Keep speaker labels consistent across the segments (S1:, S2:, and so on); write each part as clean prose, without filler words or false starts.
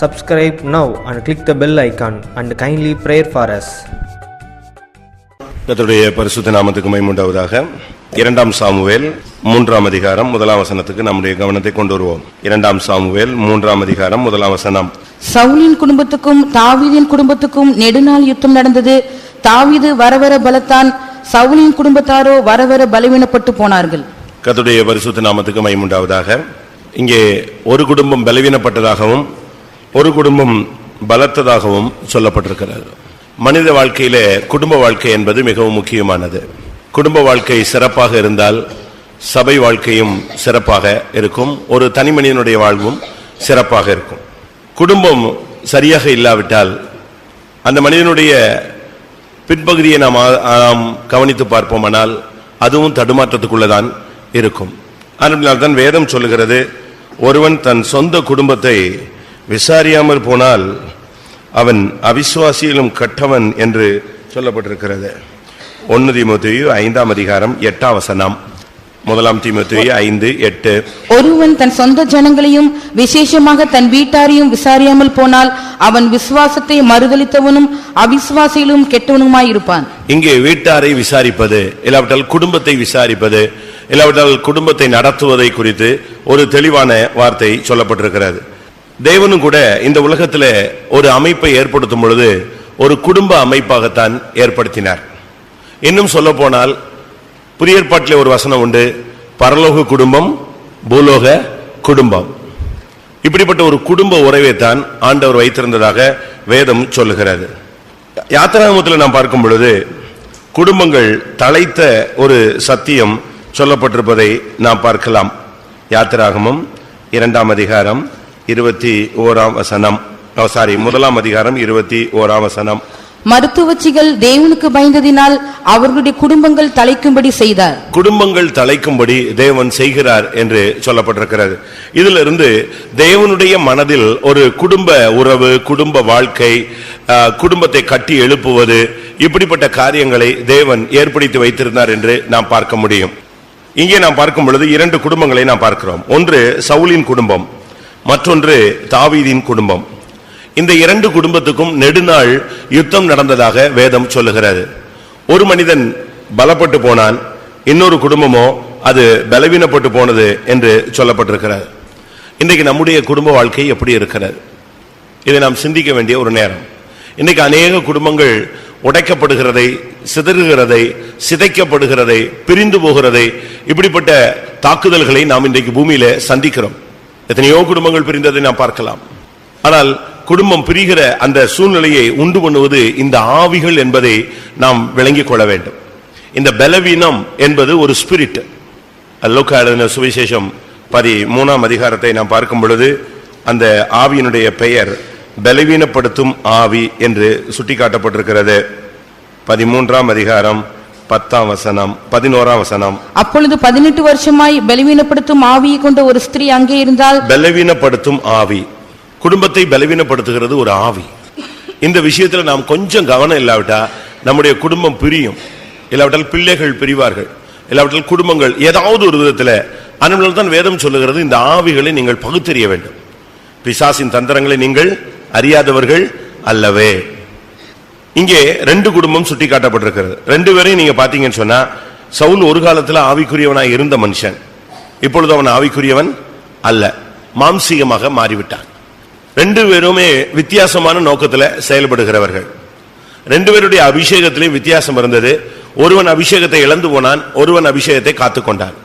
S1: Subscribe now and click the bell icon and kindly pray for us.
S2: கர்த்தருடைய பரிசுத்த நாமத்துக்கு மகிமை உண்டாவதாக. 2 சாமுவேல் 3 அதிகாரம் 1 வசனத்துக்கு நம்முடைய கவனத்தை கொண்டு வருவோம். 2 சாமுவேல் 3 அதிகாரம் 1 வசனம்.
S3: சவுலின் குடும்பத்துக்கும் தாவீதின் குடும்பத்துக்கும் நெடுநாள் யுத்தம் நடந்தது. தாவீது வரவர பலத்தான், சவுலின் குடும்பத்தாரோ வரவர பலவீனப்பட்டு போனார்கள்.
S2: கர்த்தருடைய பரிசுத்த நாமத்துக்கு மகிமை உண்டாவதாக. இங்கே ஒரு குடும்பம் பலவீனப்பட்டதாகவும் ஒரு குடும்பம் பலத்ததாகவும் சொல்லப்பட்டிருக்கிறது. மனித வாழ்க்கையிலே குடும்ப வாழ்க்கை என்பது மிகவும் முக்கியமானது. குடும்ப வாழ்க்கை சிறப்பாக இருந்தால் சபை வாழ்க்கையும் சிறப்பாக இருக்கும், ஒரு தனி மனிதனுடைய வாழ்வும் சிறப்பாக இருக்கும். குடும்பம் சரியாக இல்லாவிட்டால் அந்த மனிதனுடைய பின்பகுதியை நாம் கவனித்து பார்ப்போமானால் அதுவும் தடுமாற்றத்துக்குள்ளதான் இருக்கும். அதனால்தான் வேதம் சொல்லுகிறது, ஒருவன் தன் சொந்த குடும்பத்தை விசாரியாமல் போனால் அவன் அவிசுவாசியிலும் கட்டவன் என்று சொல்லப்பட்டிருக்கிறது. 1 தீமோத்தேயு 5 அதிகாரம் 8 வசனம். 1 தீமோத்தேயு 5:8.
S3: ஒருவன் தன் சொந்த ஜனங்களையும் விசேஷமாக தன் வீட்டாரையும் விசாரியாமல் போனால் அவன் விசுவாசத்தை மறுதலித்தவனும் அவிசுவாசியிலும் கெட்டவனுமாய் இருப்பான். இங்கே
S2: வீட்டாரை விசாரிப்பது, இல்லாவிட்டால் குடும்பத்தை விசாரிப்பது, இல்லாவிட்டால் குடும்பத்தை நடத்துவதை குறித்து ஒரு தெளிவான வார்த்தை சொல்லப்பட்டிருக்கிறது. தேவனும் கூட இந்த உலகத்தில் ஒரு அமைப்பை ஏற்படுத்தும் பொழுது ஒரு குடும்ப அமைப்பாகத்தான் ஏற்படுத்தினார். இன்னும் சொல்ல போனால் புதிய ஏற்பாட்டிலே ஒரு வசனம் உண்டு, பரலோக குடும்பம் பூலோக குடும்பம். இப்படிப்பட்ட ஒரு குடும்ப உறவை தான் ஆண்டவர் வைத்திருந்ததாக வேதம் சொல்லுகிறது. யாத்திராகமத்தில் நாம் பார்க்கும் பொழுது குடும்பங்கள் தழைத்த ஒரு சத்தியம் சொல்லப்பட்டிருப்பதை நாம் பார்க்கலாம். யாத்திராகமம் 2 அதிகாரம் 21 வசனம். 1 அதிகாரம் 21 வசனம்.
S3: மருத்துவச்சிகள் தேவனுக்கு பயந்ததினால் அவர்களுடைய குடும்பங்கள் தலைக்கும்படி செய்தார்.
S2: குடும்பங்கள் தலைக்கும்படி தேவன் செய்கிறார் என்று சொல்லப்பட்டிருக்கிறது. இதிலிருந்து தேவனுடைய மனதில் ஒரு குடும்ப உறவு, குடும்ப வாழ்க்கை, குடும்பத்தை கட்டி எழுப்புவது, இப்படிப்பட்ட காரியங்களை தேவன் ஏற்படுத்தி வைத்திருந்தார் என்று நாம் பார்க்க முடியும். இங்கே நாம் பார்க்கும் பொழுது 2 குடும்பங்களை நாம் பார்க்கிறோம். ஒன்று சவுலின் குடும்பம், மற்றொன்று தாவீதின் குடும்பம். இந்த 2 குடும்பத்துக்கும் நெடுநாள் யுத்தம் நடந்ததாக வேதம் சொல்லுகிறது. ஒரு மனிதன் பலப்பட்டு போனான், இன்னொரு குடும்பமோ அது பலவீனப்பட்டு போனது என்று சொல்லப்பட்டிருக்கிறது. இன்றைக்கு நம்முடைய குடும்ப வாழ்க்கை எப்படி இருக்கிறது? இதை நாம் சிந்திக்க வேண்டிய ஒரு நேரம். இன்றைக்கு அநேக குடும்பங்கள் உடைக்கப்படுகிறதை, சிதறுகிறதை, சிதைக்கப்படுகிறதை, பிரிந்து போகிறதை, இப்படிப்பட்ட தாக்குதல்களை நாம் இன்றைக்கு பூமியில சந்திக்கிறோம். எத்தனையோ குடும்பங்கள் பிரிந்ததை நாம் பார்க்கலாம். ஆனால் குடும்பம் பிரிகிற அந்த சூழ்நிலையை உண்டு பண்ணுவது இந்த ஆவிகள் என்பதை நாம் விளங்கிக் கொள்ள வேண்டும். இந்த பலவீனம் என்பது ஒரு ஸ்பிரிட். லூக்கா எழுதின சுவிசேஷம் 13 அதிகாரத்தை நாம் பார்க்கும் பொழுது அந்த ஆவியினுடைய பெயர் பலவீனப்படுத்தும் ஆவி என்று சுட்டிக்காட்டப்பட்டிருக்கிறது. 13 அதிகாரம் 10 வசனம், 11 வசனம்.
S3: அப்பொழுது 18 வருஷமாய் பலவீனப்படுத்தும் ஆவியை கொண்ட ஒரு ஸ்திரீ அங்கே இருந்தால்.
S2: பலவீனப்படுத்தும் ஆவி, குடும்பத்தை பலவீனப்படுத்துகிறது ஒரு ஆவி. இந்த விஷயத்தில் நாம் கொஞ்சம் கவனம் இல்லாவிட்டா நம்முடைய குடும்பம் பிரியும், இல்லாவிட்டால் பிள்ளைகள் பிரிவார்கள், இல்லாவிட்டால் குடும்பங்கள் ஏதாவது ஒரு விதத்தில். அதனால தான் வேதம் சொல்லுகிறது, இந்த ஆவிகளை நீங்கள் பகுத்தறிய வேண்டும். பிசாசின் தந்திரங்களை நீங்கள் அறியாதவர்கள் அல்லவே. இங்கே 2 குடும்பம் சுட்டி காட்டப்பட்டிருக்கிறது. 2 பேரையும் நீங்க பாத்தீங்கன்னு சொன்னா, சவுல் ஒரு காலத்தில் ஆவிக்குரியவனாய் இருந்த மனுஷன், இப்பொழுது அவன் ஆவிக்குரியவன் அல்ல, மாம்சீகமாக மாறிவிட்டான். 2 பேருமே வித்தியாசமான நோக்கத்தில் செயல்படுகிறவர்கள். 2 பேருடைய அபிஷேகத்திலே வித்தியாசம் இருந்தது. ஒருவன் அபிஷேகத்தை இழந்து போனான், ஒருவன் அபிஷேகத்தை காத்துக்கொண்டான்.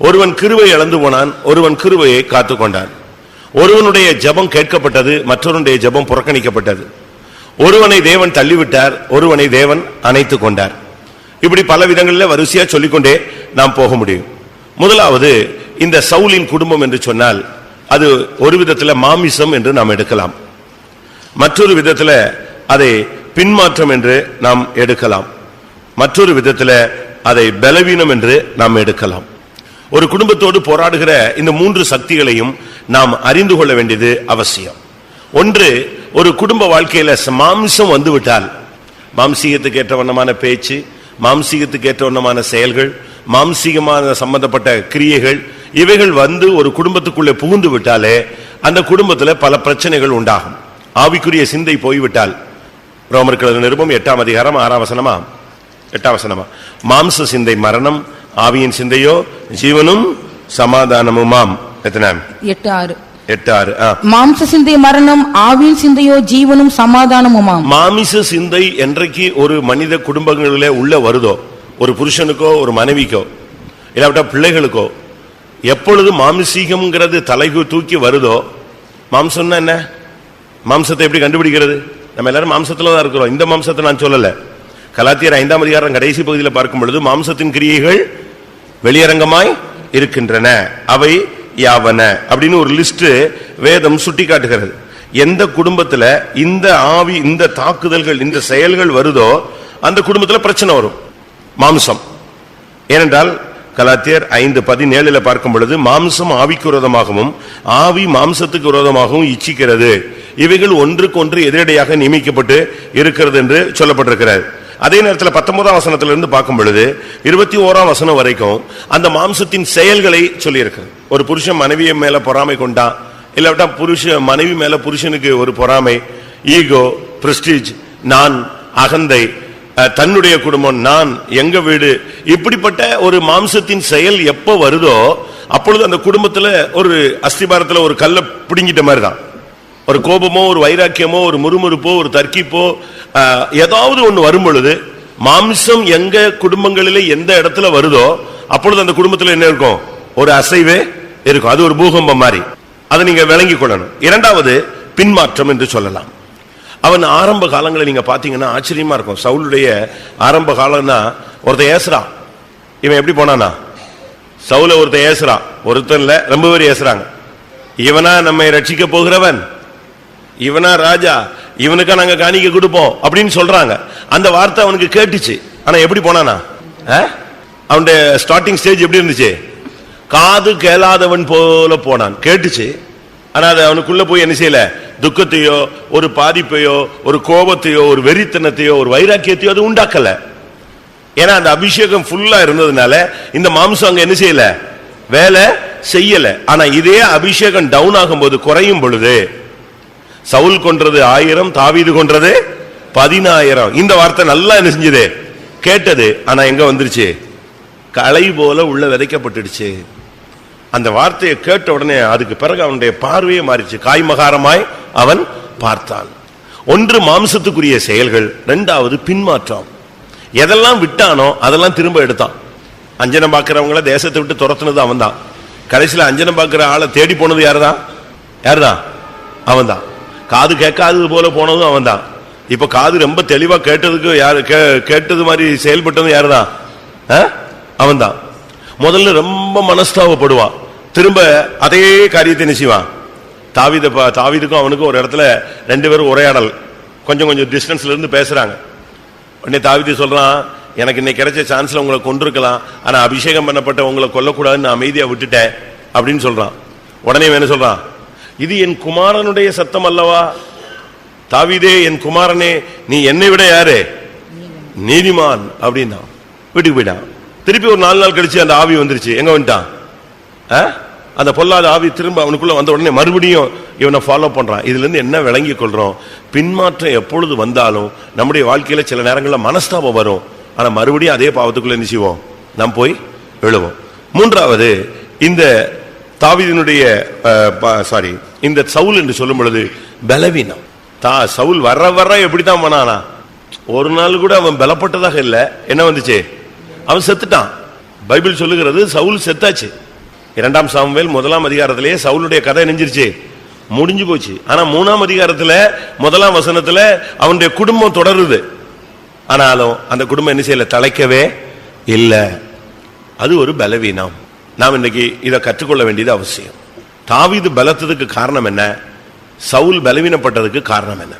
S2: ஒருவன் கிருபை இழந்து போனான், ஒருவன் கிருபையை காத்துக்கொண்டான். ஒருவனுடைய ஜெபம் கேட்கப்பட்டது, மற்றவனுடைய ஜெபம் புறக்கணிக்கப்பட்டது. ஒருவனை தேவன் தள்ளிவிட்டார், ஒருவனை தேவன் அணைத்துக் கொண்டார். இப்படி பல விதங்களில் வரிசையா சொல்லிக்கொண்டே நாம் போக முடியும். முதலாவது இந்த சவுலின் குடும்பம் என்று சொன்னால் அது ஒரு விதத்தில் மாமிசம் என்று நாம் எடுக்கலாம், மற்றொரு விதத்தில் அதை பின்மாற்றம் என்று நாம் எடுக்கலாம், மற்றொரு விதத்தில் அதை பலவீனம் என்று நாம் எடுக்கலாம். ஒரு குடும்பத்தோடு போராடுகிற இந்த 3 சக்திகளையும் நாம் அறிந்து கொள்ள வேண்டியது அவசியம். ஒன்று, ஒரு குடும்ப வாழ்க்கையில மாம்சம் வந்துவிட்டால், மாம்சீகத்துக்கு ஏற்ற வண்ணமான பேச்சு, மாம்சீகத்துக்கு ஏற்ற வண்ணமான செயல்கள், மாம்சீகமான சம்பந்தப்பட்ட கிரியைகள், இவைகள் வந்து ஒரு குடும்பத்துக்குள்ளே புகுந்து விட்டாலே அந்த குடும்பத்துல பல பிரச்சனைகள் உண்டாகும். ஆவிக்குரிய சிந்தை போய்விட்டால், ரோமர்கள் நிருபம் 8ஆம் அதிகாரம் 6ஆம் வசனமா 8ஆம் வசனமா, மாம்ச சிந்தை மரணம், ஆவியின் சிந்தையோ ஜீவனும் சமாதானமுமாம். எத்தனை? 8:6.
S3: மாம்ச சிந்தை மரணம், ஆவியின் சிந்தையோ ஜீவனும் சமாதானமுமாம்.
S2: மாமிச சிந்தை என்றைக்கு ஒரு மனித குடும்பங்களிலே உள்ள வருதோ, ஒரு புருஷனுக்கோ ஒரு மனைவிக்கோ இல்லாவிட்டா பிள்ளைகளுக்கோ, எப்பொழுது மாம்சீகம்ங்கிறது தலைகு தூக்கி வருதோ, மாம்சம்னா என்ன? மாம்சத்தை எப்படி கண்டுபிடிக்கிறது? நம்ம எல்லாரும் மாம்சத்துல தான் இருக்கிறோம். இந்த மாம்சத்தை நான் சொல்லல. கலாத்தியர் 5ஆம் அதிகாரம் கடைசி பகுதியில் பார்க்கும் பொழுது மாம்சத்தின் கிரியைகள் வெளியரங்கமாய் இருக்கின்றன, அவை யாவன அப்படின்னு ஒரு லிஸ்ட் வேதம் சுட்டி காட்டுகிறது. எந்த குடும்பத்துல இந்த ஆவி, இந்த தாக்குதல்கள், இந்த செயல்கள் வருதோ அந்த குடும்பத்துல பிரச்சனை வரும். மாம்சம் ஏனென்றால் கலாத்தியர் 5:17 பார்க்கும் பொழுது, மாம்சம் ஆவிக்கு விரோதமாகவும் ஆவி மாம்சத்துக்கு விரோதமாகவும் இச்சிக்கிறது, இவைகள் ஒன்றுக்கொன்று எதிரடையாக நியமிக்கப்பட்டு இருக்கிறது என்று சொல்லப்பட்டிருக்கிறது. அதே நேரத்தில் 19ஆம் வசனத்திலிருந்து பார்க்கும் பொழுது 21ஆம் வசனம் வரைக்கும் அந்த மாம்சத்தின் செயல்களை சொல்லியிருக்கிறது. ஒரு புருஷன் மனைவியை மேல பொறாமை கொண்டான், இல்லாவிட்டா மனைவி மேல புருஷனுக்கு ஒரு பொறாமை, ஈகோ, பிரஸ்டீஜ், நான், அகந்தை, தன்னுடைய குடும்பம், நான், எங்க வீடு, இப்படிப்பட்ட ஒரு மாம்சத்தின் செயல் எப்ப வருதோ அப்பொழுது அந்த குடும்பத்துல ஒரு அஸ்திபாரத்துல ஒரு கல்லை பிடுங்கிட்ட மாதிரி தான். ஒரு கோபமோ, ஒரு வைராக்கியமோ, ஒரு முறுமுறுப்போ, ஒரு தர்க்கிப்போ, ஏதாவது ஒண்ணு வரும் பொழுது, மாம்சம் எங்க குடும்பங்களிலே எந்த இடத்துல வருதோ அப்பொழுது அந்த குடும்பத்துல என்ன இருக்கும்? ஒரு அசைவே இருக்கும். அது ஒரு பூகம்பம் மாதிரி. அதை நீங்க விளங்கிக் கொள்ளணும். இரண்டாவது பின்மாற்றம் என்று சொல்லலாம். அவன் ஆரம்ப காலங்களை நீங்க பாத்தீங்கன்னா ஆச்சரியமா இருக்கும். சவுலுடைய ஆரம்ப காலம்னா, ஒருத்தன் ஏசுறான். இவன் எப்படி போனானா? சவுல ஒருத்தன் ஏசுறான், ஒருத்தன் இல்ல, ரொம்ப பேர் ஏசுறாங்க. இவனா நம்மை ரட்சிக்க போகிறவன், இவனா ராஜா, இவனுக்கா நாங்க காணிக்க கொடுப்போம் அப்படின்னு சொல்றாங்க. அந்த வார்த்தை அவனுக்கு கேட்டுச்சு. ஆனா எப்படி போனானா? அவனுடைய ஸ்டார்டிங் ஸ்டேஜ் எப்படி இருந்துச்சு? காது கேளாதவன் போல போனான். கேட்டுச்சு, ஆனா அது அவனுக்குள்ள போய் என்ன செய்யல? துக்கத்தையோ, ஒரு பாதிப்பையோ, ஒரு கோபத்தையோ, ஒரு வெறித்தனத்தையோ, ஒரு வைராக்கியத்தையோ அது உண்டாக்கல. ஏன்னா அந்த அபிஷேகம் ஃபுல்லா இருந்ததுனால இந்த மாம்சம் அங்க என்ன செய்யல? வேலை செய்யல. ஆனா இதே அபிஷேகம் டவுன் ஆகும் போது, குறையும் பொழுது, சவுல் கொன்றது 1000, தாவீது கொன்றது 10000. இந்த வார்த்தை நல்லா என்ன செஞ்சது? கேட்டது. ஆனா எங்க வந்துருச்சு? களை போல உள்ள விதைக்கப்பட்டுடுச்சு. அந்த வார்த்தையை கேட்ட உடனே அதுக்கு பிறகு அவனுடைய பார்வையே மாறிச்சு. காய்மகாரமாய் அவன் பார்த்தான். ஒன்று மாம்சத்துக்குரிய செயல்கள், இரண்டாவது பின்மாற்றம். எதெல்லாம் விட்டானோ அதெல்லாம் திரும்ப எடுத்தான். அஞ்சனம் பார்க்கிறவங்கள தேசத்தை விட்டு துரத்துனது அவன் தான். கடைசியில் அஞ்சனம் பார்க்கிற ஆளை தேடி போனது யாருதான்? அவன் தான். காது கேட்காதது போல போனதும் அவன் தான். இப்ப காது ரொம்ப தெளிவா கேட்டதுக்கு யாரு கேட்டது மாதிரி செயல்பட்டதும் யாருதான்? அவன் தான். முதல்ல ரொம்ப மனஸ்தாபப்படுவான், திரும்ப அதே காரியத்தை நினைச்சுவான். தாவீதுக்கும் அவனுக்கும் ஒரு இடத்துல 2 பேரும் உரையாடல், கொஞ்சம் டிஸ்டன்ஸ்ல இருந்து பேசுறாங்க. உடனே தாவீது சொல்றான், எனக்கு இன்னைக்கு கிடைச்ச சான்ஸ்ல உங்களை கொண்டிருக்கலாம், ஆனா அபிஷேகம் பண்ணப்பட்ட உங்களை கொல்லக்கூடாதுன்னு அமைதியா விட்டுட்டேன் அப்படின்னு சொல்றான். உடனே என்ன சொல்றான்? இது என் குமாரனுடைய சத்தம் அல்லவா? தாவீதே, என் குமாரனே, நீ என்னை விட யாரு நீதிமான் அப்படின்னா வீட்டுக்கு போயிட்டான். திருப்பி ஒரு 4 நாள் கழிச்சு அந்த ஆவி வந்துருச்சு. எங்க வந்துட்டான்? அந்த பொல்லாத ஆவி திரும்ப அவனுக்குள்ள வந்த உடனே மறுபடியும் இவனை ஃபாலோ பண்றான். இதுல இருந்து என்ன விளங்கி கொள்றோம்? பின்மாற்றம் எப்பொழுது வந்தாலும் நம்முடைய வாழ்க்கையில சில நேரங்களில் மனஸ்தாபம் வரும். ஆனா மறுபடியும் அதே பாவத்துக்குள்ள என்ன செய்வோம்? நாம் போய் விழுவோம். மூன்றாவது, இந்த தாவீதினுடைய இந்த சவுல் என்று சொல்லும் பொழுது பலவீனம். சவுல் வர எப்படித்தான் பண்ணானா? ஒரு நாள் கூட அவன் பலப்பட்டதாக இல்லை. என்ன வந்துச்சு? அவன் செத்துட்டான். பைபிள் சொல்லுகிறது சவுல் செத்தாச்சு. 2ஆம் சாமுவேல் 1ஆம் அதிகாரத்திலேயே சவுலுடைய கதை நெஞ்சிருச்சு, முடிஞ்சு போச்சு. ஆனா 3ஆம் அதிகாரத்துல 1ஆம் வசனத்துல அவனுடைய குடும்பம் தொடருது. ஆனாலும் அந்த குடும்பம் என்ன செய்யல? தலைக்கவே இல்லை. அது ஒரு பலவீனம். நாம் இன்னைக்கு இதை கற்றுக்கொள்ள வேண்டியது அவசியம். தாவீது பலத்ததுக்கு காரணம் என்ன? சவுல் பலவீனப்பட்டதுக்கு காரணம் என்ன?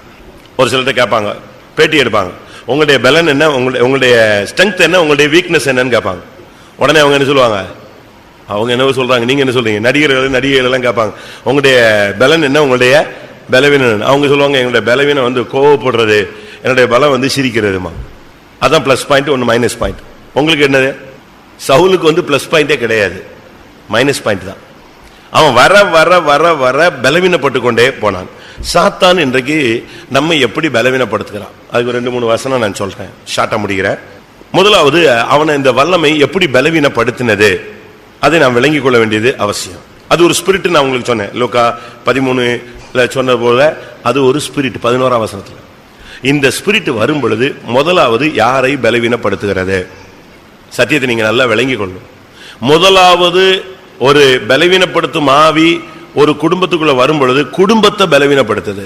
S2: ஒரு சிலர்கிட்ட கேட்பாங்க, பேட்டி எடுப்பாங்க, உங்களுடைய பலன் என்ன, உங்களுடைய ஸ்ட்ரென்த் என்ன, உங்களுடைய வீக்னஸ் என்னன்னு கேட்பாங்க. உடனே அவங்க என்ன சொல்லுவாங்க? அவங்க என்ன சொல்றாங்க, நீங்க என்ன சொல்றீங்க? நடிகைகள் எல்லாம் கேட்பாங்க, உங்களுடைய பலன் என்ன, உங்களுடைய பலவீனம். அவங்க சொல்லுவாங்க, எங்களுடைய பலவீனம் வந்து கோவப்படுறது, என்னுடைய பலம் வந்து சிரிக்கிறதுமா. அதான் பிளஸ் பாயிண்ட், ஒன்று மைனஸ் பாயிண்ட். உங்களுக்கு என்னது? சவுலுக்கு வந்து பிளஸ் பாயிண்டே கிடையாது, மைனஸ் பாயிண்ட் தான். அவன் வர வர வர வர பலவீனப்பட்டு கொண்டே போனான். சாத்தான் இன்றைக்கு நம்ம எப்படி பலவீனப்படுத்துகிறான், அதுக்கு 2-3 வசனம் நான் சொல்றேன், ஷார்ட்டா முடிக்கிறேன். முதலாவது, அவனை இந்த வல்லமை எப்படி பலவீனப்படுத்தினது அதை நாம் விளங்கிக் கொள்ள வேண்டியது அவசியம். அது ஒரு ஸ்பிரிட். நான் உங்களுக்கு சொன்னேன், லூக்கா 13 சொன்ன போல அது ஒரு ஸ்பிரிட். 11ஆம் வசனத்தில் இந்த ஸ்பிரிட் வரும் பொழுது முதலாவது யாரை பலவீனப்படுத்துகிறது? சத்தியத்தை நீங்க நல்லா விளங்கிக் கொள்ளணும். முதலாவது ஒரு பலவீனப்படுத்தும் ஆவி ஒரு குடும்பத்துக்குள்ள வரும் பொழுது குடும்பத்தை பலவீனப்படுத்துது.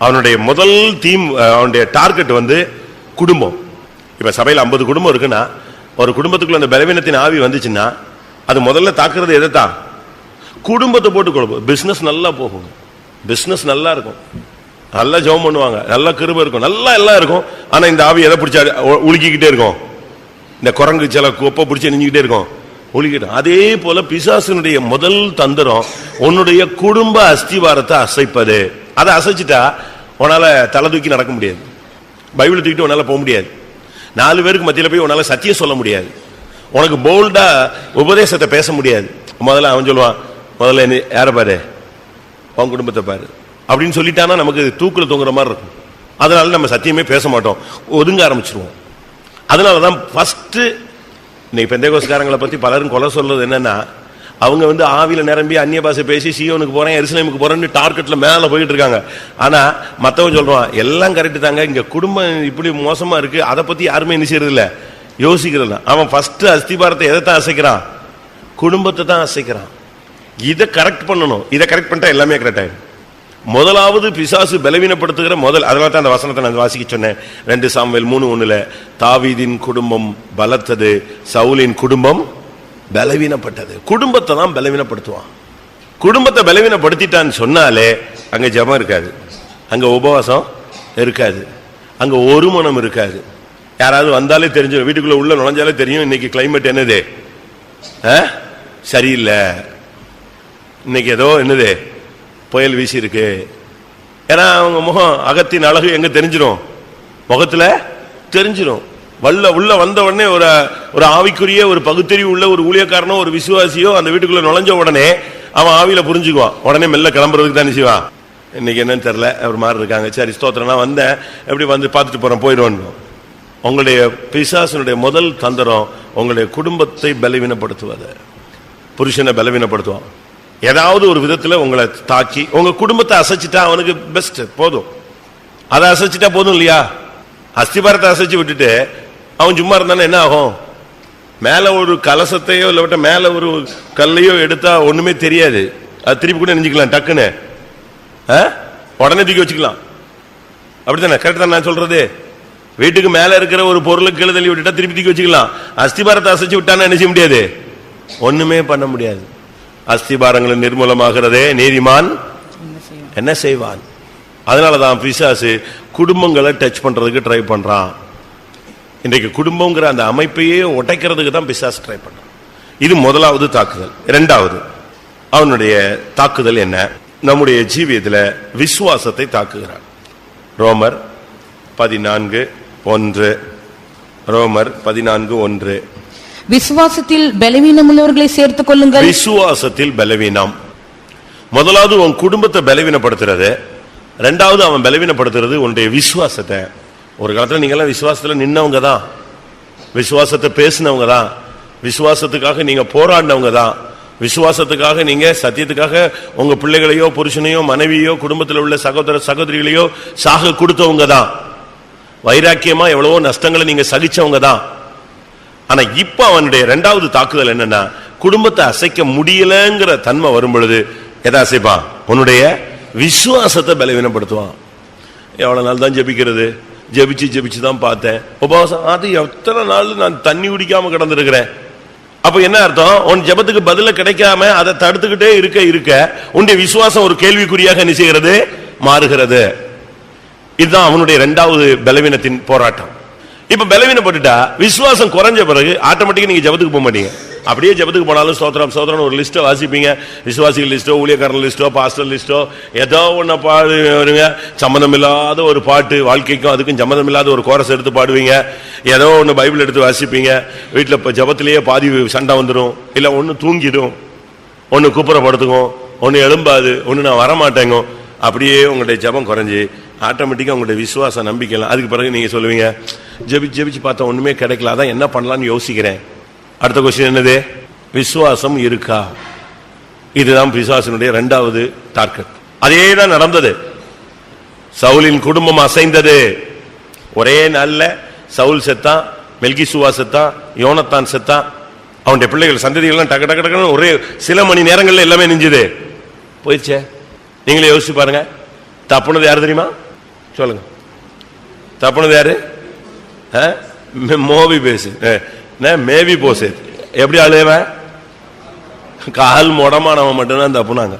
S2: அவனுடைய முதல் தீம், அவனுடைய டார்கெட் குடும்பம். இப்ப சபையில் 50 குடும்பம் இருக்குன்னா ஒரு குடும்பத்துக்குள்ள அந்த பலவீனத்தின் ஆவி வந்துச்சுன்னா அது முதல்ல தாக்குறது எதைத்தான்? குடும்பத்தை போட்டு குழப்பம். பிசினஸ் நல்லா போகும், பிசினஸ் நல்லா இருக்கும், நல்லா ஜெபம் பண்ணுவாங்க, நல்லா கிருபை இருக்கும், நல்லா எல்லாம் இருக்கும். ஆனா இந்த ஆவி எதை பிடிச்சா உலுக்கிக்கிட்டே இருக்கும்? இந்த குரங்கு சில கொப்பை பிடிச்சி நெஞ்சுக்கிட்டே இருக்கும், ஒழுகிடும். அதே போல பிசாசினுடைய முதல் தந்திரம் உன்னுடைய குடும்ப அஸ்திவாரத்தை அசைப்பது. அதை அசைச்சிட்டா உன்னால தலை தூக்கி நடக்க முடியாது, பைபிள் தூக்கிட்டு உன்னால போக முடியாது, 4 பேருக்கு மத்தியில போய் உன்னால சத்தியம் சொல்ல முடியாது, உனக்கு போல்டா உபதேசத்தை பேச முடியாது. முதல்ல அவன் சொல்லுவான், முதல்ல யாரை பாரு, உன் குடும்பத்தை பாரு அப்படின்னு சொல்லிட்டானா நமக்கு தூக்குல தொங்குற மாதிரி இருக்கும். அதனால நம்ம சத்தியமே பேச மாட்டோம், ஒதுங்க ஆரம்பிச்சிருவோம். அதனாலதான் ஃபர்ஸ்ட் இன்னைக்கு பெந்தேகோஸ்காரங்களை பத்தி பலரும் கொலை சொல்றது என்னன்னா, அவங்க ஆவியில நிரம்பி அந்நிய பாஷை பேசி சீயோனுக்கு போறேன், எருசலேமுக்கு போறேன்னு டார்கெட்ல மேல போயிட்டு இருக்காங்க. ஆனா மத்தவன் சொல்றான் எல்லாம் கரெக்ட் தாங்க, இங்க குடும்பம் இப்படி மோசமா இருக்கு, அதை பத்தி யாருமே என்ன செய்யறது இல்ல, யோசிக்கிறது. அவன் ஃபர்ஸ்ட் அஸ்திபாரத்தை எதைத்தான் அசைக்கிறான்? குடும்பத்தை தான் அசைக்கிறான். இதை கரெக்ட் பண்ணணும். இதை கரெக்ட் பண்ணிட்டா எல்லாமே கரெக்ட் ஆயிடும். முதலாவது பிசாசு பலவீனப்படுத்துகிற அதனால தான் அந்த வசனத்தை நான் வாசிக்க சொன்னேன். 2 சாமுவேல் 3:1 தாவீதின் குடும்பம் பலத்தது, சவுலின் குடும்பம் பலவீனப்பட்டது. குடும்பத்தை தான் பலவீனப்படுத்துவான். குடும்பத்தை பலவீனப்படுத்திட்டான்னு சொன்னாலே அங்க ஜெபம் இருக்காது, அங்க உபவாசம் இருக்காது, அங்க ஒரு மனம் இருக்காது. யாராவது வந்தாலே தெரிஞ்சு, வீட்டுக்குள்ள உள்ள நுழைஞ்சாலே தெரியும் இன்னைக்கு கிளைமேட் என்னது சரியில்லை, இன்னைக்கு ஏதோ என்னது புயல் வீசி இருக்கு. ஏன்னா அவங்க முகம் அகத்தின் அழகு எங்க தெரிஞ்சிடும்? முகத்துல தெரிஞ்சிடும். உள்ள வந்த உடனே ஒரு ஆவிக்குரிய ஒரு பகுத்தறிவு உள்ள ஒரு ஊழியக்காரனோ ஒரு விசுவாசியோ அந்த வீட்டுக்குள்ள நுழைஞ்ச உடனே அவன் ஆவியில புரிஞ்சுக்குவான். உடனே மெல்ல கிளம்புறதுக்கு தான் செய்வான். இன்னைக்கு என்னன்னு தெரியல, ஒரு மாதிரி இருக்காங்க, சரி ஸ்தோத்திரம்னா வந்தேன், எப்படி பார்த்துட்டு போறேன், போயிடுவோம். உங்களுடைய பிசாசனுடைய முதல் தந்திரம் உங்களுடைய குடும்பத்தை பலவீனப்படுத்துவது. புருஷனை பலவீனப்படுத்துவான். ஏதாவது ஒரு விதத்துல உங்களை தாக்கி உங்க குடும்பத்தை அசைச்சிட்டா அவனுக்கு பெஸ்ட், போதும். அதை அசைச்சிட்டா போதும் இல்லையா? அஸ்திபாரத்தை அசைச்சு விட்டுட்டு அவன் சும்மா இருந்தானே என்ன ஆகும்? மேல ஒரு கலசத்தையோ இல்ல மேல ஒரு கல்லையோ எடுத்தா ஒண்ணுமே தெரியாது, அது திருப்பி கூட நெஞ்சுக்கலாம், டக்குன்னு உடனே தூக்கி வச்சுக்கலாம். அப்படித்தானே? கரெக்ட் தான் நான் சொல்றது? வீட்டுக்கு மேல இருக்கிற ஒரு பொருளுக்கு கீழே தள்ளி விட்டுட்டா திருப்பி தூக்கி வச்சுக்கலாம். அஸ்திபாரத்தை அசைச்சு விட்டானா என்ன செய்ய முடியாது? ஒண்ணுமே பண்ண முடியாது. அஸ்திபாரங்கள் நிர்மூலமாகிறதே, நீதிமான் என்ன செய்வான்? அதனாலதான் பிசாசு குடும்பங்களை டச் பண்றதுக்கு ட்ரை பண்றான். இன்றைக்கு குடும்பங்கிற அந்த அமைப்பையே உடைக்கிறதுக்கு தான் பிசாசு ட்ரை பண்றான். இது முதலாவது தாக்குதல். இரண்டாவது அவனுடைய தாக்குதல் என்ன? நம்முடைய ஜீவியத்தில் விசுவாசத்தை தாக்குகிறான். ரோமர் 14:1 ரோமர் 14:1
S3: விசுவாசத்தில் பலவீனமுள்ளவர்களை சேர்த்துக் கொள்ளுங்கள்.
S2: விசுவாசத்தில் பலவீனம். முதலாவது உன் குடும்பத்தை பலவீனப்படுத்துறது, ரெண்டாவது அவன் பலவீனப்படுத்துறது உன்னுடைய விசுவாசத்தை. ஒரு காலத்துல நீங்க எல்லாம் விசுவாசத்துல நின்னவங்க தான், விசுவாசத்தை பேசினவங்க தான், விசுவாசத்துக்காக நீங்க போராடினவங்க தான், விசுவாசத்துக்காக நீங்க சத்தியத்துக்காக உங்க பிள்ளைகளையோ புருஷனையோ மனைவியோ குடும்பத்தில் உள்ள சகோதர சகோதரிகளையோ சாக கொடுத்தவங்க தான், வைராக்கியமா எவ்வளவோ நஷ்டங்களை நீங்க சகிச்சவங்க தான். ஆனா இப்ப அவனுடைய இரண்டாவது தாக்குதல் என்னன்னா, குடும்பத்தை அசைக்க முடியலங்கிற தன்மை வரும் பொழுது எதை அசைப்பான்? உன்னுடைய விசுவாசத்தை பலவீனப்படுத்துவான். எவ்வளவு நாள் தான் ஜெபிக்கிறது? ஜெபிச்சு தான் பார்த்தேன். உபவாசம் அது எத்தனை நாள் நான் தண்ணி குடிக்காம கிடந்திருக்கிறேன். அப்ப என்ன அர்த்தம்? உன் ஜெபத்துக்கு பதில கிடைக்காம அதை தடுத்துக்கிட்டே இருக்க உன்னுடைய விசுவாசம் ஒரு கேள்விக்குறியாக நிச்சயிக்கிறது, மாறுகிறது. இதுதான் அவனுடைய இரண்டாவது பலவீனத்தின் போராட்டம். இப்ப பலவீனப்பட்டுட்டா விசுவாசம் குறைஞ்ச பிறகு ஆட்டோமேட்டிக்கா நீங்க ஜெபத்துக்கு போக மாட்டீங்க. அப்படியே ஜெபத்துக்கு போனாலும் ஸ்தோத்திரம் ஸ்தோத்திரம் ஒரு லிஸ்ட்டை வாசிப்பீங்க. விசுவாசிகள் லிஸ்டோ, ஊழியக்காரன் லிஸ்டோ, பாஸ்டர் லிஸ்டோ, ஏதோ ஒன்று பாடுவீங்க. சம்மந்தம் இல்லாத ஒரு பாட்டு, வாழ்க்கைக்கும் அதுக்கும் சம்மந்தம் இல்லாத ஒரு கோரஸ் எடுத்து பாடுவீங்க. ஏதோ ஒன்று பைபிள் எடுத்து வாசிப்பீங்க. வீட்டில் இப்போ ஜெபத்திலேயே பாதி சண்டை வந்துடும், இல்லை ஒன்று தூங்கிடும். ஒன்னு குப்புறப்படுத்துக்கும், ஒன்னு எழும்பாது, ஒன்னு நான் வரமாட்டேங்க. அப்படியே உங்களுடைய ஜபம் குறைஞ்சி ஆட்டோமேட்டிக்கா உங்களுடைய விசுவாச நம்பிக்கலாம். அதுக்கு பிறகு நீங்க சொல்லுவீங்க, ஜெபிச்சு பார்த்தா ஒண்ணுமே கிடைக்கல, அதான் என்ன பண்ணலாம்னு யோசிக்கிறேன். அடுத்த கொஸ்டின் என்னது? விசுவாசம் இருக்கா? இதுதான் பிசாசினுடைய இரண்டாவது டார்கெட். அதேதான் நடந்தது. சவுலின் குடும்பம் அசைந்தது. ஒரே நாள்ல சவுல் செத்தான், மெல்கிசூவா செத்தான், யோனத்தான் செத்தான். அவனுடைய பிள்ளைகள் சந்ததிகள்லாம் டக்கு டக்கு டக்குன்னு ஒரே சில மணி நேரங்கள்ல எல்லாமே நெஞ்சுது போயிடுச்சே. நீங்களே யோசிச்சு பாருங்க. தப்புனது யாரு தெரியுமா? சொல்லுங்க. தப்புனது யாரு? மோவி பேசு மேவி போசு. எப்படி ஆளுவன்? கால் முடமானவன் மட்டும்தான் தப்புனாங்க.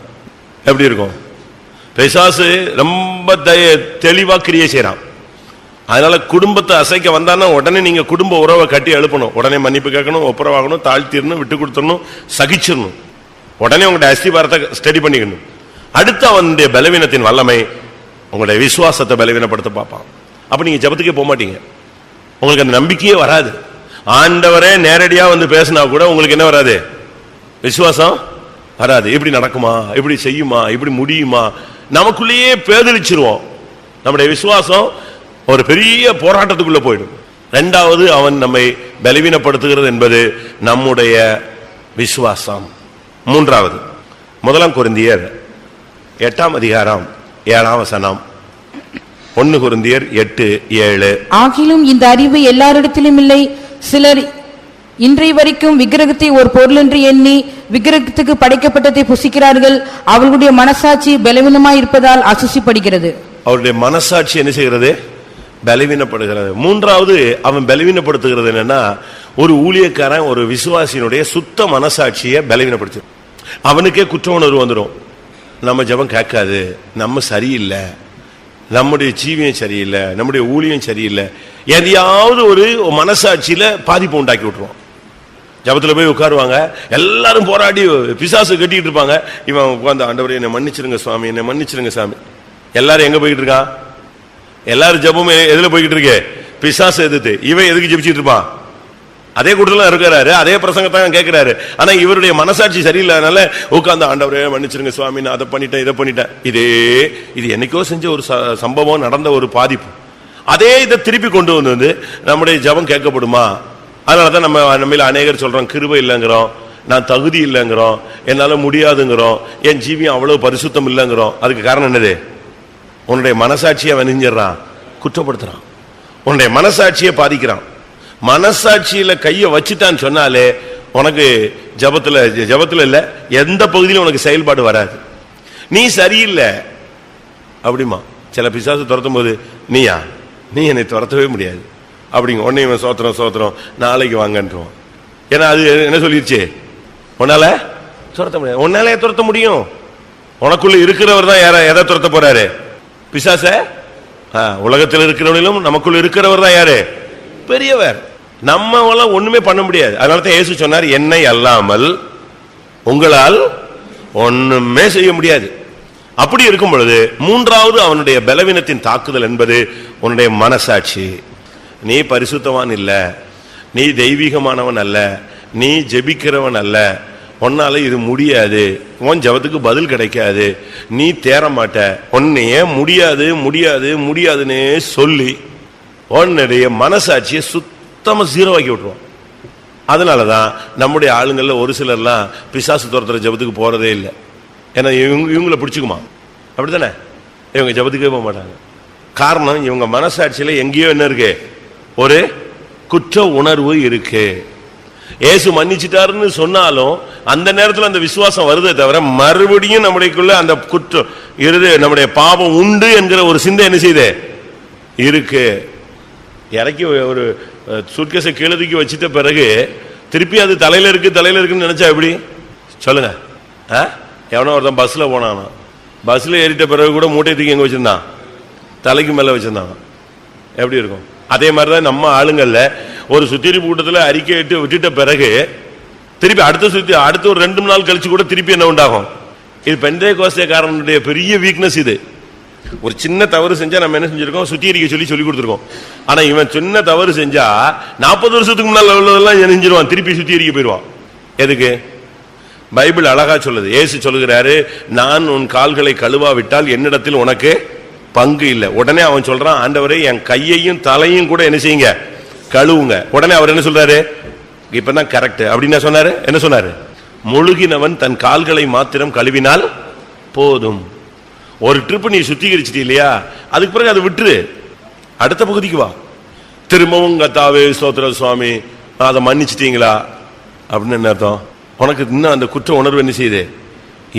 S2: எப்படி இருக்கும்? பிசாசு ரொம்ப தெளிவா கிரியை செய்யறான். அதனால குடும்பத்தை அசைக்க வந்தான்னா உடனே நீங்க குடும்ப உறவை கட்டி எழுப்பணும். உடனே மன்னிப்பு கேட்கணும், ஒப்புரவாகணும், தாழ்த்திடணும், விட்டு கொடுத்துடணும், சகிச்சிடணும். உடனே உங்களுடைய அஸ்திபாரத்தை ஸ்டடி பண்ணிக்கணும். அடுத்து அவனுடைய பலவீனத்தின் வல்லமை உங்களுடைய விசுவாசத்தை பலவீனப்படுத்த பார்ப்பான். அப்ப நீங்க ஜபத்துக்கே போக மாட்டீங்க. உங்களுக்கு அந்த நம்பிக்கையே வராது. ஆண்டவரே நேரடியா வந்து பேசினா கூட உங்களுக்கு என்ன வராது? விசுவாசம் வராது. இப்படி நடக்குமா, இப்படி செய்யுமா, இப்படி முடியுமா, நமக்குள்ளேயே பேதலிச்சிருவோம். நம்முடைய விசுவாசம் ஒரு பெரிய போராட்டத்துக்குள்ள போயிடும். இரண்டாவது அவன் நம்மை பலவீனப்படுத்துகிறது என்பது நம்முடைய விசுவாசம். மூன்றாவது 1 கொரிந்தியர் 8ஆம் அதிகாரம் 7ஆம் வசனம். 1 கொரிந்தியர் 8:7.
S3: ஆகிலும் இந்த அறிவு எல்லாரிடத்திலும் இல்லை. சிலர் இன்றைய வரைக்கும் விக்கிரகத்தை ஒரு பொருள் என்று எண்ணி விக்கிரகத்துக்கு படைக்கப்பட்டதை புசிக்கிறார்கள். அவர்களுடைய மனசாட்சி பலவீனமாய் இருப்பதால் அசுசிப்படுகிறது.
S2: அவருடைய மனசாட்சி என்ன செய்கிறது? பலவீனப்படுகிறது. மூன்றாவது அவன் பலவீனப்படுத்துகிறது என்னன்னா, ஒரு ஊழியக்காரன் ஒரு விசுவாசியினுடைய சுத்த மனசாட்சியை பலவீனப்படுத்து. அவனுக்கே குற்ற உணர்வு வந்துடும். நம்ம ஜெபம் கேட்காது, நம்ம சரியில்லை, நம்முடைய ஜீவியம் சரியில்லை, நம்முடைய ஊழியம் சரியில்லை, எதையாவது ஒரு மனசாட்சியில பாதிப்பு உண்டாக்கி விட்டுருவோம். ஜபத்துல போய் உட்காருவாங்க, எல்லாரும் போராடி பிசாசு கட்டிட்டு இருப்பாங்க. இவன் உட்கார்ந்து, ஆண்டவரே என்னை மன்னிச்சிருங்க சுவாமி, என்னை மன்னிச்சிருங்க சாமி. எல்லாரும் எங்க போயிட்டு இருக்கான்? எல்லாரும் ஜபம் எதுல போய்கிட்டு இருக்கு? பிசாசு எதிர்த்து. இவன் எதுக்கு ஜெபிச்சிட்டு இருப்பான்? அதே கூட்டத்துல இருக்கிறாரு, அதே பிரசங்கத்தான் கேட்கிறாரு. ஆனா இவருடைய மனசாட்சி சரியில்லைனால உட்கார்ந்து, ஆண்டவரே மன்னிச்சிருங்க சுவாமி, நான் அதை பண்ணிட்டேன், இதை பண்ணிட்டேன். இது என்னைக்கோ செஞ்ச ஒரு சம்பவம், நடந்த ஒரு பாதிப்பு. அதே இதை திருப்பி கொண்டு வந்து நம்முடைய ஜபம் கேட்கப்படுமா? அதனாலதான் நம்ம அநேகர் சொல்றோம், கிருபை இல்லைங்கிறோம், நான் தகுதி இல்லைங்கிறோம், என்னால முடியாதுங்கிறோம், என் ஜீவியம் அவ்வளவு பரிசுத்தம் இல்லைங்கிறோம். அதுக்கு காரணம் என்னது? உன்னுடைய மனசாட்சியை வணிஞ்சிடறான், குற்றப்படுத்துறான், உன்னுடைய மனசாட்சியை பாதிக்கிறான். மனசாட்சியில கையை வச்சுட்டான்னு சொன்னாலே உனக்கு ஜபத்துல இல்ல, எந்த பகுதியிலும் உனக்கு செயல்பாடு வராது. நீ சரியில்லை அப்படிமா. சில பிசாசு துரத்தும் போது, நீ என்னை துரத்தவே முடியாது அப்படிங்க. உடனே இவன் சோத்திரம் நாளைக்கு வாங்கன்றோம். ஏன்னா அது என்ன சொல்லிருச்சு? உன்னால துரத்த முடியாது. உன்னால துரத்த முடியும்? உனக்குள்ள இருக்கிறவர் தான் எதை துரத்த போறாரு? பிசாச. உலகத்தில் இருக்கிறவனிலும் நமக்குள்ள இருக்கிறவர் தான் யாரு? பெரியவர். நம்ம ஒண்ணுமே பண்ண முடியாது. அதனால தான் இயேசு சொன்னார், என்னை அல்லாமல் உங்களால் ஒண்ணுமே செய்ய முடியாது. அப்படி இருக்கும் பொழுது மூன்றாவது அவனுடைய பலவீனத்தின் தாக்குதல் என்பது உன்னுடைய மனசாட்சி. நீ பரிசுத்தவான் இல்ல, நீ தெய்வீகமானவன் அல்ல, நீ ஜெபிக்கிறவன் அல்ல, உன்னால இது முடியாது, உன் ஜபத்துக்கு பதில் கிடைக்காது, நீ தேற மாட்ட, உன்னையே முடியாதுன்னே சொல்லி உன்னுடைய மனசாட்சியை சுத்தமா ஜீரோவாக்கி விட்டுருவோம். அதனாலதான் நம்முடைய ஆளுங்கள்ல ஒரு சிலர்லாம் பிசாசு துரத்துற ஜபத்துக்கு போறதே இல்லை. ஏன்னா இவங்களை பிடிச்சுக்குமா? அப்படித்தானே? இவங்க ஜபத்துக்கே போக மாட்டாங்க. காரணம், இவங்க மனசாட்சியில எங்கேயோ என்ன இருக்கு? ஒரு குற்ற உணர்வு இருக்கு. இயேசு மன்னிச்சிட்டாருன்னு சொன்னாலும் அந்த நேரத்தில் அந்த விசுவாசம் வருதே தவிர, மறுபடியும் நம்முடையக்குள்ள அந்த குற்றம் இருந்து நம்முடைய பாவம் உண்டு என்கிற ஒரு சிந்தை என்ன செய்யுது? இருக்கு. இறக்கி ஒரு சூட்கேஸை கீழே தூக்கி வச்சிட்ட பிறகு திருப்பி அது தலையில இருக்குன்னு நினைச்சா எப்படி? சொல்லுங்க. எவனோ ஒருத்தன் பஸ்ல போனானா, பஸ்ல ஏறிட்ட பிறகு கூட மூட்டை தூக்கி எங்க வச்சிருந்தான்? தலைக்கு மேல வச்சிருந்தாங்க. எப்படி இருக்கும்? அதே மாதிரிதான் நம்ம ஆளுங்கள்ல ஒரு சுத்திகரிப்பு கூட்டத்தில் அறிக்கை விட்டுட்ட பிறகு திருப்பி அடுத்த ஒரு 2 நாள் கழிச்சு கூட திருப்பி என்ன உண்டாகும்? இது பெந்தேகோஸ்தேக்காரனுடைய பெரிய வீக்னஸ். இது ஒரு சின்ன தவறு செஞ்சா நம்ம என்ன செஞ்சிருக்கோம்? சுத்திகரிக்க சொல்லி கொடுத்துருக்கோம். ஆனா இவன் சின்ன தவறு செஞ்சா 40 வருஷத்துக்கு முன்னாள் உள்ளதெல்லாம் செஞ்சிருவான், திருப்பி சுத்திகரிக்க போயிடுவான். எதுக்கு? பைபிள் அழகா சொல்லுது. இயேசு சொல்லுகிறாரு, நான் உன் கால்களை கழுவாவிட்டால் என்னிடத்தில் உனக்கு பங்கு இல்லை. உடனே அவன் சொல்றான், ஆண்டவரே என் கையையும் தலையும் கூட என்ன செய்யுங்க, கழுவுங்க. உடனே அவர் என்ன சொல்றாரு, இப்பதான் கரெக்ட் அப்படின்னு சொன்னாரு. என்ன சொன்னாரு, முழுகினவன் தன் கால்களை மாத்திரம் கழுவினால் போதும். ஒரு ட்ரிப் நீ சுத்திகரிச்சிட்டு இல்லையா, அதுக்கு பிறகு அதை விட்டுரு, அடுத்த பகுதிக்கு வா. திரும்பவும் கத்தாவே ஸ்தோத்திர சுவாமி அதை மன்னிச்சிட்டீங்களா அப்படின்னு என்ன அர்த்தம்? உனக்கு இன்னும் அந்த குற்ற உணர்வு என்ன செய்யுது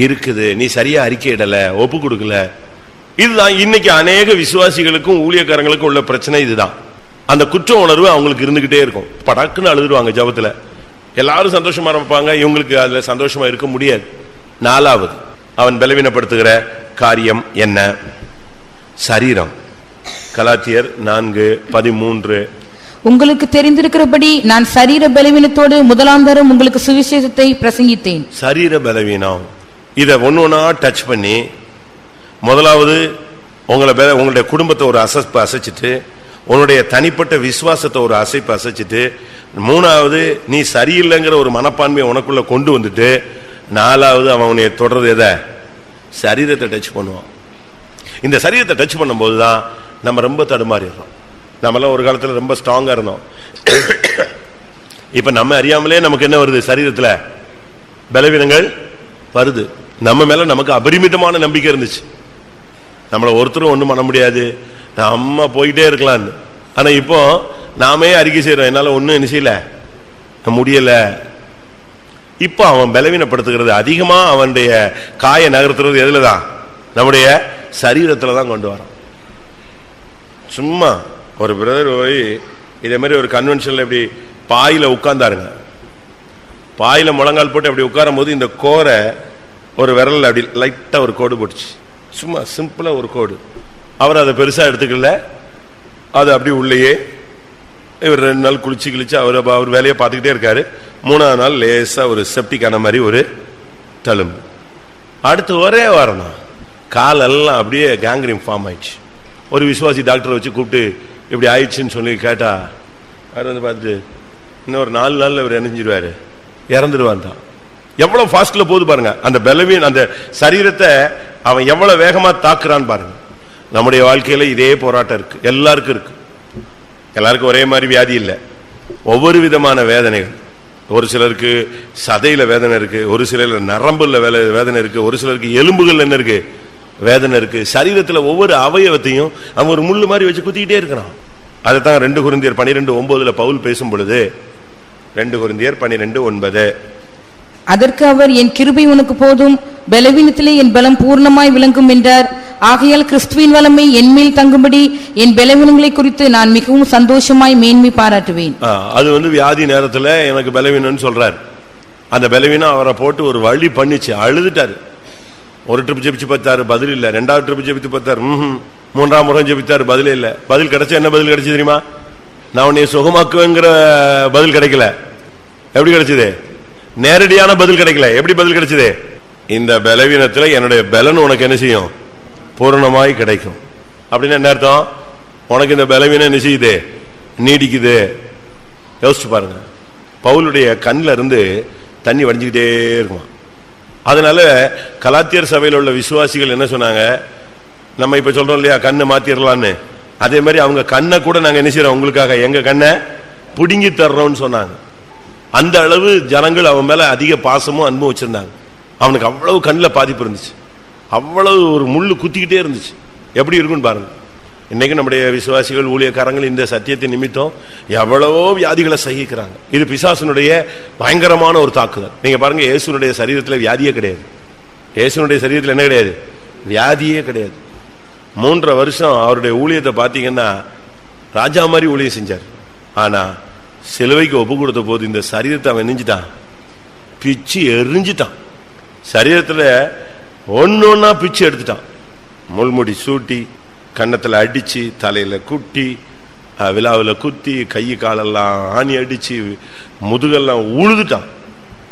S2: இருக்குது, நீ சரியா அறிக்கையிடல, ஒப்பு கொடுக்கல. இதுதான் இன்னைக்கு அநேக விசுவாசிகளுக்கும் ஊழியக்காரங்களுக்கும் உள்ள பிரச்சனை. இதுதான், அந்த குற்ற உணர்வு அவங்களுக்கு இருந்துகிட்டே இருக்கும். படக்குன்னு அழுதுருவாங்க ஜபத்துல. எல்லாரும் சந்தோஷமா இருப்பாங்க, இவங்களுக்கு அதுல சந்தோஷமா இருக்க முடியாது. நாலாவது அவன் பலவீனப்படுத்துகிற காரியம் என்ன? சரீரம். கலாத்தியர் 4:13.
S3: உங்களுக்கு தெரிந்திருக்கிறபடி நான் சரீர பலவீனத்தோடு முதலாம் தரம் உங்களுக்கு சுவிசேஷத்தை பிரசங்கித்தேன்.
S2: சரீர பலவீனம், இதை ஒன்னொன்னா டச் பண்ணி, முதலாவது உங்களுடைய குடும்பத்தை ஒரு அசைச்சிட்டு, உன்னுடைய தனிப்பட்ட விசுவாசத்தை ஒரு அசைப்பு அசைச்சிட்டு, மூணாவது நீ சரியில்லைங்கிற ஒரு மனப்பான்மையை உனக்குள்ள கொண்டு வந்துட்டு, நாலாவது அவன் உன்னை தொடர்றது எதை, சரீரத்தை டச் பண்ணுவான். இந்த சரீரத்தை டச் பண்ணும்போது தான் நம்ம ரொம்ப தடுமாறிடுறோம். நம்மளாம் ஒரு காலத்தில் ரொம்ப ஸ்ட்ராங்கா இருந்தோம். இப்ப நம்ம அறியாமலே நமக்கு என்ன வருது, சரீரத்தில் பலவீனங்கள் வருது. நம்ம மேல நமக்கு அபரிமிதமான நம்பிக்கை இருந்துச்சு, நம்மளை ஒருத்தரும் ஒன்றும் பண்ண முடியாது, நம்ம போயிட்டே இருக்கலான்னு. ஆனா இப்போ நாமே அறிக்கை செய்யறோம், என்னால ஒன்றும் என்ன செய்யல முடியல. இப்போ அவன் பலவீனப்படுத்துகிறது அதிகமா, அவனுடைய காய நகர்த்துறது எதுல தான், நம்முடைய சரீரத்துல தான் கொண்டு வரான். சும்மா ஒரு பிரதர் போய் இதே மாதிரி ஒரு கன்வென்ஷன்ல இப்படி பாயில உட்கார்ந்தாருங்க. பாயில முழங்கால் போட்டு அப்படி உட்காரும் போது இந்த கோரை ஒரு விரல் அப்படி லைட்டா ஒரு கோடு போட்டுச்சு, சும்மா சிம்பிளா ஒரு கோடு. அவர் அதை பெருசா எடுத்துக்கல, அது அப்படி உள்ளேயே. இவர் 2 நாள் குளிச்சு கிழிச்சு அவர் வேலையை பார்த்துக்கிட்டே இருக்காரு. 3ஆவது நாள் லேசா ஒரு செப்டிக்கான மாதிரி ஒரு தழும்பு. அடுத்து ஒரே வாரம் தான் காலெல்லாம் அப்படியே கேங்க்ரீன் ஃபார்ம் ஆயிடுச்சு. ஒரு விசுவாசி டாக்டரை வச்சு கூப்பிட்டு இப்படி ஆயிடுச்சுன்னு சொல்லி கேட்டா, அவர் வந்து பார்த்துட்டு இன்னும் ஒரு 4 நாள்ல இவர் இணைஞ்சிருவாரு, இறந்துடுவான் தான். எவ்வளவு ஃபாஸ்ட்ல போகுது பாருங்க அந்த பலவீன அந்த சரீரத்தை அவன் எவ்வளவு வேகமா தாக்குறான்னு பாருங்க. நம்முடைய வாழ்க்கையில இதே போராட்டம் இருக்கு, எல்லாருக்கும் இருக்கு. எல்லாருக்கும் ஒரே மாதிரி வியாதி இல்லை, ஒவ்வொரு விதமான வேதனைகள். ஒரு சிலருக்கு சதையில வேதனை இருக்கு, ஒரு சிலர் நரம்புல வேதனை இருக்கு, ஒரு சிலருக்கு எலும்புகள் என்ன இருக்கு வேதனை இருக்கு. சரீரத்துல ஒவ்வொரு அவயவத்தையும் அவன் ஒரு முள்ளு மாதிரி வச்சு குத்திக்கிட்டே இருக்கிறான். அதைத்தான் 2 கொரிந்தியர் 12:9 பவுல் பேசும் பொழுது, 2 கொரிந்தியர் 12:9,
S3: அதற்கு அவர் என் கிருபை உனக்கு போதும், பலவீனத்திலே என் பலம் பூர்ணமாய் விளங்கும் என்றார். ஆகையால் கிறிஸ்துவின் வல்லமை என்மேல் தங்கும்படி என் பலவீனங்களை குறித்து நான் மிகவும் சந்தோஷமாய் மேன்மை பாராட்டுவேன்.
S2: அது வந்து வியாதி நேரத்துல எனக்கு பலவீனம்னு சொல்றார். அந்த பலவீனம் அவரை போட்டு ஒரு வழி பண்ணிச்சு, அழுதுட்டாரு. ஒரு ட்ரிப் ஜெபிச்சு பார்த்தாரு, பதில் இல்ல. 2வது ட்ரிப் ஜெபித்து பார்த்தாரு, 3ஆம் முறை ஜெபித்தாரு, பதிலே இல்ல. பதில் கிடைச்சா என்ன பதில் கிடைச்சு தெரியுமா? நான் உன்னை சுகமாக்குவேங்கிற பதில் கிடைக்கல. எப்படி கிடைச்சது? நேரடியான பதில் கிடைக்கல. எப்படி பதில் கிடைச்சது? இந்த பலவீனத்துல என்னுடைய பலன் உனக்கு என்ன செய்யும், பூரணமாய் கிடைக்கும். அப்படின்னு என்ன அர்த்தம்? உனக்கு இந்த பலவீனம் என்ன செய்யுது, நீடிக்குது. யோசிச்சு பாருங்க, பவுலுடைய கண்ணில் இருந்து தண்ணி வடிஞ்சுக்கிட்டே இருக்குமா. அதனால கலாத்தியர் சபையில் உள்ள விசுவாசிகள் என்ன சொன்னாங்க, நம்ம இப்ப சொல்றோம் இல்லையா கண்ணை மாத்திரலான்னு, அதே மாதிரி அவங்க கண்ணை கூட நாங்க என்ன செய்யறோம், உங்களுக்காக எங்க கண்ணை புடுங்கி தர்றோம்னு சொன்னாங்க. அந்த அளவு ஜனங்கள் அவன் மேல அதிக பாசமும் அன்பும் வச்சிருந்தாங்க. அவனுக்கு அவ்வளவு கண்ணில் பாதிப்பு இருந்துச்சு, அவ்வளவு ஒரு முள்ளு குத்திக்கிட்டே இருந்துச்சு. எப்படி இருக்குன்னு பாருங்க. இன்னைக்கு நம்முடைய விசுவாசிகள் ஊழியக்காரங்கள் இந்த சத்தியத்தை நிமித்தம் எவ்வளவோ வியாதிகளை சகிக்கிறாங்க. இது பிசாசனுடைய பயங்கரமான ஒரு தாக்குதல். நீங்க பாருங்க, இயேசுனுடைய சரீரத்தில் வியாதியே கிடையாது. இயேசுனுடைய சரீரத்தில் என்ன கிடையாது, வியாதியே கிடையாது. 3 வருஷம் அவருடைய ஊழியத்தை பார்த்தீங்கன்னா ராஜா மாதிரி ஊழியம் செஞ்சார். ஆனா சிலுவைக்கு ஒப்பு கொடுத்த போது இந்த சரீரத்தை அவன் நெஞ்சிட்டான், பிச்சு எரிஞ்சிட்டான். சரீரத்தில் ஒன்னொன்னா பிச்சு எடுத்துட்டான். முள்முடி சூட்டி, கன்னத்தில் அடிச்சு, தலையில குட்டி, விழாவில் குத்தி, கை காலெல்லாம் ஆணி அடிச்சு, முதுகெல்லாம் உழுதுட்டான்.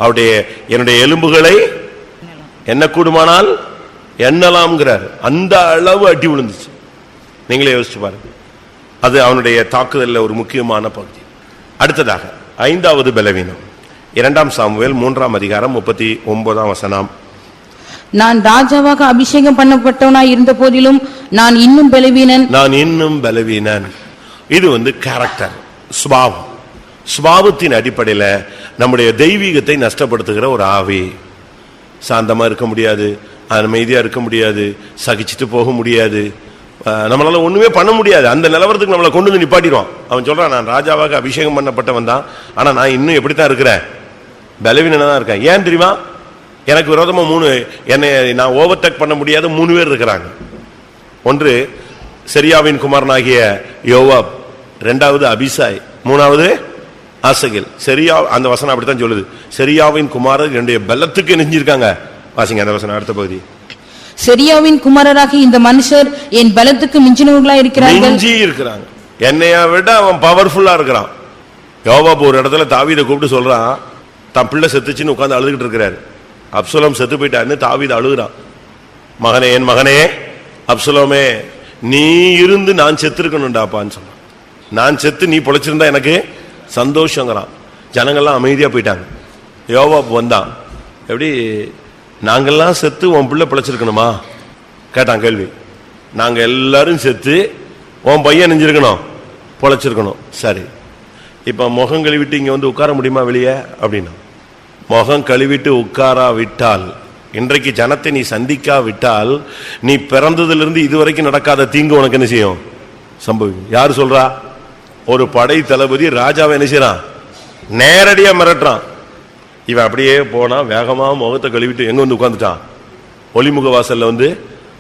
S2: அவருடைய என்னுடைய எலும்புகளை என்ன கூடுமானால் எண்ணலாம்ங்கிறார். அந்த அளவு அடி விழுந்துச்சு. நீங்களே யோசிச்சு பாருங்க. அது அவனுடைய தாக்குதல்ல ஒரு முக்கியமான பகுதி. அடுத்ததாக 5வது பலவீனம். 2 சாமுவேல் 3 அதிகாரம் 39
S3: நான் ராஜாவாக அபிஷேகம் பண்ணப்பட்டவனாய் இருந்த போதிலும் நான் இன்னும் பலவீனன்.
S2: இது கேரக்டர், சுபாவத்தின் அடிப்படையில நம்முடைய தெய்வீகத்தை நஷ்டப்படுத்துகிற ஒரு ஆவி. சாந்தமா இருக்க முடியாது, அமைதியா இருக்க முடியாது, சகிச்சுட்டு போக முடியாது, நம்மளால ஒண்ணுமே பண்ண முடியாது. அந்த நிலவரத்துக்கு நம்மளை கொண்டு வந்து நிப்பாட்டிடுவான். அவன் சொல்றான், நான் ராஜாவாக அபிஷேகம் பண்ணப்பட்டவன் தான், ஆனா நான் இன்னும் எப்படித்தான் இருக்கிறேன், பலவீனனா தான் இருக்கேன். ஏன் தெரியுமா? எனக்கு விரோதமா என்னை நான் ஓவர்டேக் பண்ண முடியாத 3 பேர் இருக்கிறாங்க. ஒன்று செரியாவின் குமாரனாகிய யோவாப், 2வது அபிசாய், 3வது ஆசகேல். செரியா, அந்த வசனம் அப்படித்தான் சொல்லுது. செரியாவின் குமாரர் என்னுடைய பலத்துக்கு நெஞ்சிருக்காங்க. வாசிங்க அந்த வசனம், அடுத்த பகுதி.
S3: செரியாவின் குமாரராகி இந்த மனுஷர் என் பலத்துக்கு மிஞ்சினவர்களாய் இருக்கிறாங்க.
S2: என்னைய விட அவன் பவர்ஃபுல்லா இருக்கிறான். யோவாப் ஒரு இடத்துல தாவீதை கூப்பிட்டு சொல்றான், தன் பிள்ளை செத்துச்சுன்னு உட்கார்ந்து அழுதுகிட்டு இருக்கிறாரு. அப்சலோம் செத்து போயிட்டான்னு தாவீது அழுகுறான். மகனே, என் மகனே அப்சலோமே, நீ இருந்து நான் செத்துருக்கணும்டாப்பான்னு சொன்னான். நான் செத்து நீ பொழைச்சிருந்தா எனக்கு சந்தோஷங்கிறான். ஜனங்கள்லாம் அமைதியா போயிட்டாங்க. யோவாப் வந்தான், எப்படி நாங்கெல்லாம் செத்து உன் பிள்ளை பிழைச்சிருக்கணுமா கேட்டான் கேள்வி. நாங்க எல்லாரும் செத்து உன் பையன் நெஞ்சிருக்கணும், பொழைச்சிருக்கணும். சரி, இப்ப முகம் கழுவிட்டு இங்க உட்கார முடியுமா வெளியே அப்படின்னா? முகம் கழுவிட்டு உட்காரா விட்டால், இன்றைக்கு ஜனத்தை நீ சந்திக்கா விட்டால், நீ பிறந்ததிலிருந்து இதுவரைக்கும் நடக்காத தீங்கு உனக்கு என்ன செய்யும், சம்பவிக்கும். யாரு சொல்றா? ஒரு படை தளபதி ராஜாவை என்ன செய்யறான், நேரடியா மிரட்டுறான். இவன் அப்படியே போனா வேகமா முகத்தை கழுவிட்டு எங்க உட்கார்ந்துட்டான், ஒளிமுக வாசல்ல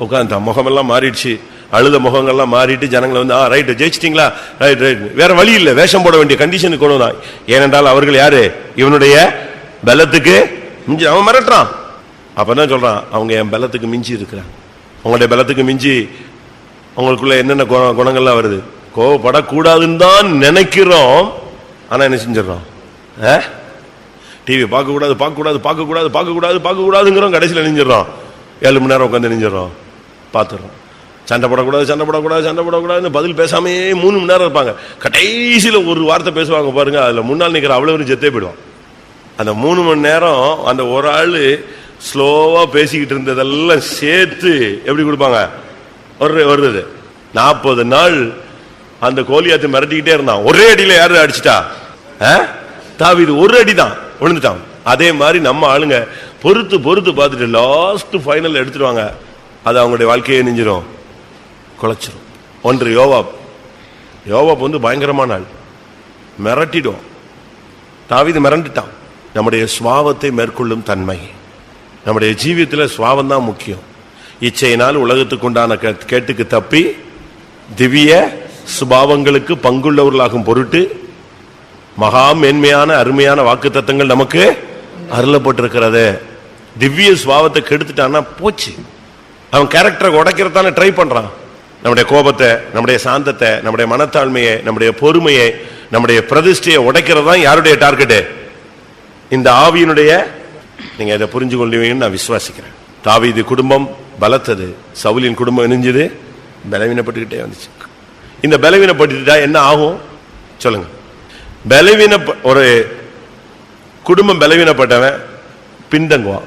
S2: உட்கார்ந்துட்டான். முகமெல்லாம் மாறிடுச்சு, அழுத முகங்கள்லாம் மாறிட்டு ஜனங்களை ரைட் ஜெயிச்சிட்டீங்களா, ரைட் ரைட், வேற வழி இல்லை, வேஷம் போட வேண்டிய கண்டிஷனுக்கு கொண்டு வந்தான். ஏனென்றால் அவர்கள் யாரு, இவனுடைய பலத்துக்கு மிஞ்சி அவன் மிரட்டுறான். அப்பதான் சொல்றான், அவங்க என் பலத்துக்கு மிஞ்சி இருக்கிறான். உங்களுடைய பலத்துக்கு மிஞ்சி உங்களுக்குள்ள என்னென்ன குணங்கள்லாம் வருது. கோவப்படக்கூடாதுன்னு தான் நினைக்கிறோம், ஆனா என்ன செஞ்சிடறோம், டிவி பார்க்கக்கூடாதுங்கிறோம். கடைசியில் நெஞ்சிடறோம், 7 மணி நேரம் உட்காந்து நெஞ்சிடறோம், பார்த்துடுறோம். சண்டை போடக்கூடாது பதில் பேசாமே 3 மணி நேரம் இருப்பாங்க. கடைசியில் ஒரு வார்த்தை பேசுவாங்க பாருங்க, அதுல முன்னால் நிற்கிற அவ்வளவு செத்தே போயிடுவான். அந்த 3 மணி நேரம் அந்த ஒரு ஆளு ஸ்லோவா பேசிக்கிட்டு இருந்ததெல்லாம் சேர்த்து எப்படி கொடுப்பாங்க, வருது 40 நாள் அந்த கோலியாத்தை மிரட்டிக்கிட்டே இருந்தான். ஒரே அடியில யாரு அடிச்சுட்டா, தாவீது ஒரு அடிதான் விழுந்துட்டான். அதே மாதிரி நம்ம ஆளுங்க பொறுத்து பார்த்துட்டு லாஸ்ட் ஃபைனல் எடுத்துருவாங்க. அது அவங்களுடைய வாழ்க்கையை நெஞ்சிரும், குலைச்சிரும். ஒன்று யோவாப் பயங்கரமான ஆள், மிரட்டிடும். தாவீது மிரண்டுட்டான். நம்முடைய சுபாவத்தை மேற்கொள்ளும் தன்மை, நம்முடைய ஜீவியத்தில் சுபாவம் தான் முக்கியம். இச்சையினால் உலகத்துக்கு உண்டான கேட்டுக்கு தப்பி திவ்ய சுபாவங்களுக்கு பங்குள்ளவர்களாகும் பொருட்டு மகா மேன்மையான அருமையான வாக்கு தத்தங்கள் நமக்கு அருளப்பட்டிருக்கிறது. திவ்ய சுபாவத்தை கெடுத்துட்டான்னா போச்சு. அவன் கேரக்டரை உடைக்கிறதான ட்ரை பண்றான். நம்முடைய கோபத்தை, நம்முடைய சாந்தத்தை, நம்முடைய மனத்தாழ்மையை, நம்முடைய பொறுமையை, நம்முடைய பிரதிஷ்டையை உடைக்கிறது தான் யாருடைய டார்கெட்டு, இந்த ஆவியினுடைய. நீங்க இதை புரிஞ்சு கொள்வீங்கன்னு நான் விசுவாசிக்கிறேன். தாவீது குடும்பம் பலத்தது, சவுலின் குடும்பம் இணைஞ்சது பலவீனப்பட்டுக்கிட்டே வந்துச்சு. இந்த பலவீனப்பட்டுட்டா என்ன ஆகும் சொல்லுங்க? ஒரு குடும்பம் பலவீனப்பட்டவன் பின்தங்குவான்.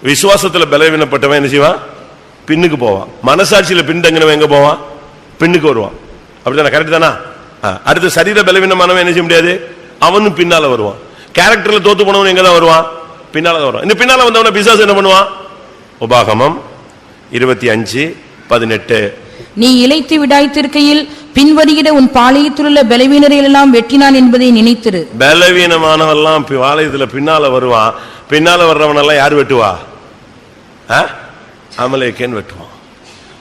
S2: விசுவாசத்துல பலவீனப்பட்டவன் என்ன செய்வான், பின்னுக்கு போவான். மனசாட்சியில பின்தங்கினவன் எங்க போவான், பின்னுக்கு வருவான். அப்படித்தானே? கரெக்ட் தானா? அடுத்த சரீர பலவீனமானவன் என்ன செய்ய முடியாது, அவனும் பின்னால வருவான். கேரக்டர்ல தோத்து போனவன் எங்கதான் வருவான், பின்னால வருவான். இந்த பின்னால வந்தவன பிசாசு என்ன பண்ணுவான்? உபாகமம் 25:18,
S3: நீ இளைத்து விடாய்த்திருக்கையில் பின்வருகிற உன் பாளையத்திலுள்ள பலவீனரை எல்லாம் வெட்டினான் என்பதை நினைத்திரு.
S2: பலவீனமானவெல்லாம் பாளையத்துல பின்னால வருவான். பின்னால வர்றவனெல்லாம் யார் வெட்டுவா? அமலேக்கேன் வெட்டுவான்.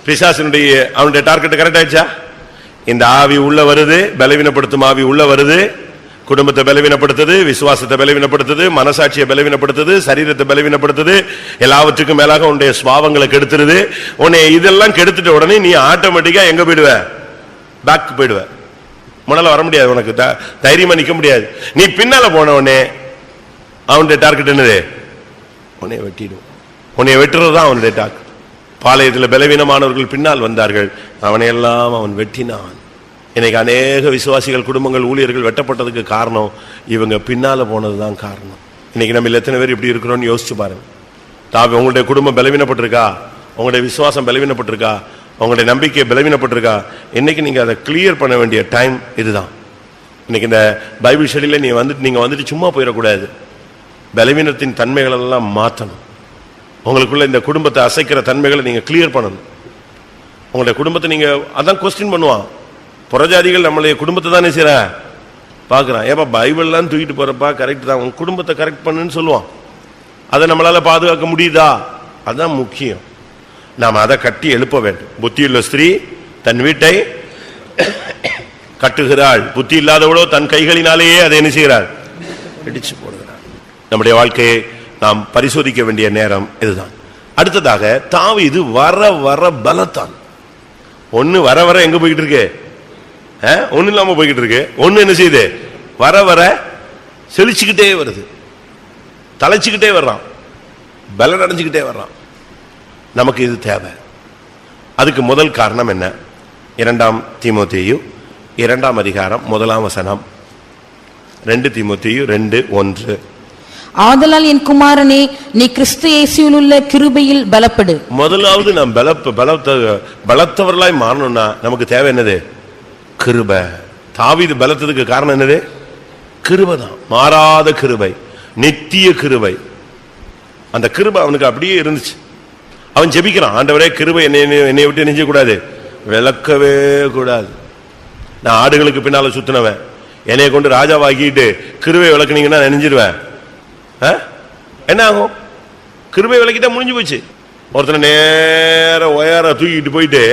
S2: பிசாசினுடைய அவனுடைய டார்கெட் கரெக்ட் ஆயிடுச்சா? இந்த ஆவி உள்ள வருது, பலவீனப்படுத்தும் ஆவி உள்ள வருது, குடும்பத்தை பலவீனப்படுத்துது, விசுவாசத்தை பலவீனப்படுத்துது, மனசாட்சியை பலவீனப்படுத்துது, சரீரத்தை பலவீனப்படுத்துது, எல்லாவற்றுக்கும் மேலாக உன்னுடைய சுபாவங்களை கெடுத்துருது. உன்னை இதெல்லாம் கெடுத்துட்ட உடனே நீ ஆட்டோமேட்டிக்கா எங்க போயிடுவ, பேக் போயிடுவ. முன்னால வர முடியாது, உனக்கு தைரியமா நிக்க முடியாது. நீ பின்னால போன உடனே அவனுடைய டார்கெட் என்னது, உன்னை வெட்டிடும். உன்னை வெட்டுறதுதான் அவனுடைய டார்கெட். பாளையத்தில் பலவீனமானவர்கள் பின்னால் வந்தார்கள், அவனை எல்லாம் அவன் வெட்டினான். இன்னைக்கு அநேக விசுவாசிகள், குடும்பங்கள், ஊழியர்கள் வெட்டப்பட்டதுக்கு காரணம் இவங்க பின்னால போனதுதான் காரணம். இன்னைக்கு நம்ம எத்தனை பேர் இப்படி இருக்கிறோம்னு யோசிச்சு பாருங்க. உங்களுடைய குடும்பம் பலவீனப்பட்டிருக்கா, உங்களுடைய விசுவாசம் பலவீனப்பட்டிருக்கா, உங்களுடைய நம்பிக்கை பலவீனப்பட்டிருக்கா, இன்னைக்கு நீங்க அதை கிளியர் பண்ண வேண்டிய டைம் இதுதான். இன்னைக்கு இந்த பைபிள் ஸ்டடியில நீங்க வந்துட்டு சும்மா போயிடக்கூடாது. பலவீனத்தின் தன்மைகள் எல்லாம் மாற்றணும். உங்களுக்குள்ள இந்த குடும்பத்தை அசைக்கிற தன்மைகளை நீங்க கிளியர் பண்ணணும். உங்களுடைய குடும்பத்தை நீங்க அதான் கொஸ்டின் பண்ணுவான். புறஜாதிகள் நம்மளுடைய குடும்பத்தை தானே செய்ற பாக்குறான். ஏப்பா பைபிள்லாம் தூக்கிட்டு போறப்பா கரெக்ட் தான், உங்க குடும்பத்தை கரெக்ட் பண்ணுன்னு சொல்லுவான். அதை நம்மளால பாதுகாக்க முடியுதா? அதுதான் முக்கியம். நாம் அதை கட்டி எழுப்ப வேண்டும். புத்தியுள்ள ஸ்திரீ தன் வீட்டை கட்டுகிறாள், புத்தி இல்லாதவளோ தன் கைகளினாலேயே அதை என்ன செய்கிறாள்? இடிச்சு போடுகிறாள். நம்முடைய வாழ்க்கையை நாம் பரிசோதிக்க வேண்டிய நேரம் இதுதான். அடுத்ததாக தாவீது வர வர பலத்தான். ஒன்னு வர வர எங்க போய்கிட்டு இருக்கு? ஒண்ணு இல்லாம போய்கிட்டு இருக்கு. ஒண்ணு என்ன செய்யுது? வர வர செழிச்சுக்கிட்டே வருது, தலைச்சுக்கிட்டே வர்றான், பலன் அடைஞ்சுக்கிட்டே வர்றான். நமக்கு இது தேவை. அதுக்கு முதல் காரணம் என்ன? 2 தீமோத்தேயு 2 அதிகாரம் 1 வசனம். 2 தீமோத்தேயு 2:1.
S3: ஆதலால் என் குமாரனே, நீ கிறிஸ்து இயேசுவில் உள்ள கிருபையில் பலப்படு. முதலாவது நாம்
S2: பலத்தவர்களாய் மாறணும்னா நமக்கு தேவை என்னது? கிருபை. தாவீது பலத்ததுக்கு காரணம் என்னது? கிருபை தான். மாறாத கிருபை, நித்திய கிருபை. அந்த கிருபை அவனுக்கு அப்படியே இருந்துச்சு. அவன் ஜெபிக்கிறான், ஆண்டவரே கிருபை என்னை விட்டு நெஞ்ச கூடாது, விளக்கவே கூடாது. நான் ஆடுகளுக்கு பின்னால சுத்தினவன், என்னைய கொண்டு ராஜாவாக்கிட்டு கிருபை விளக்குனீங்கன்னா நெஞ்சிருவேன். என்ன ஆகும்? கிருபை விளக்கிட்டா முடிஞ்சு போச்சு. ஒருத்தனை நேர உயர தூக்கிட்டு போயிட்டு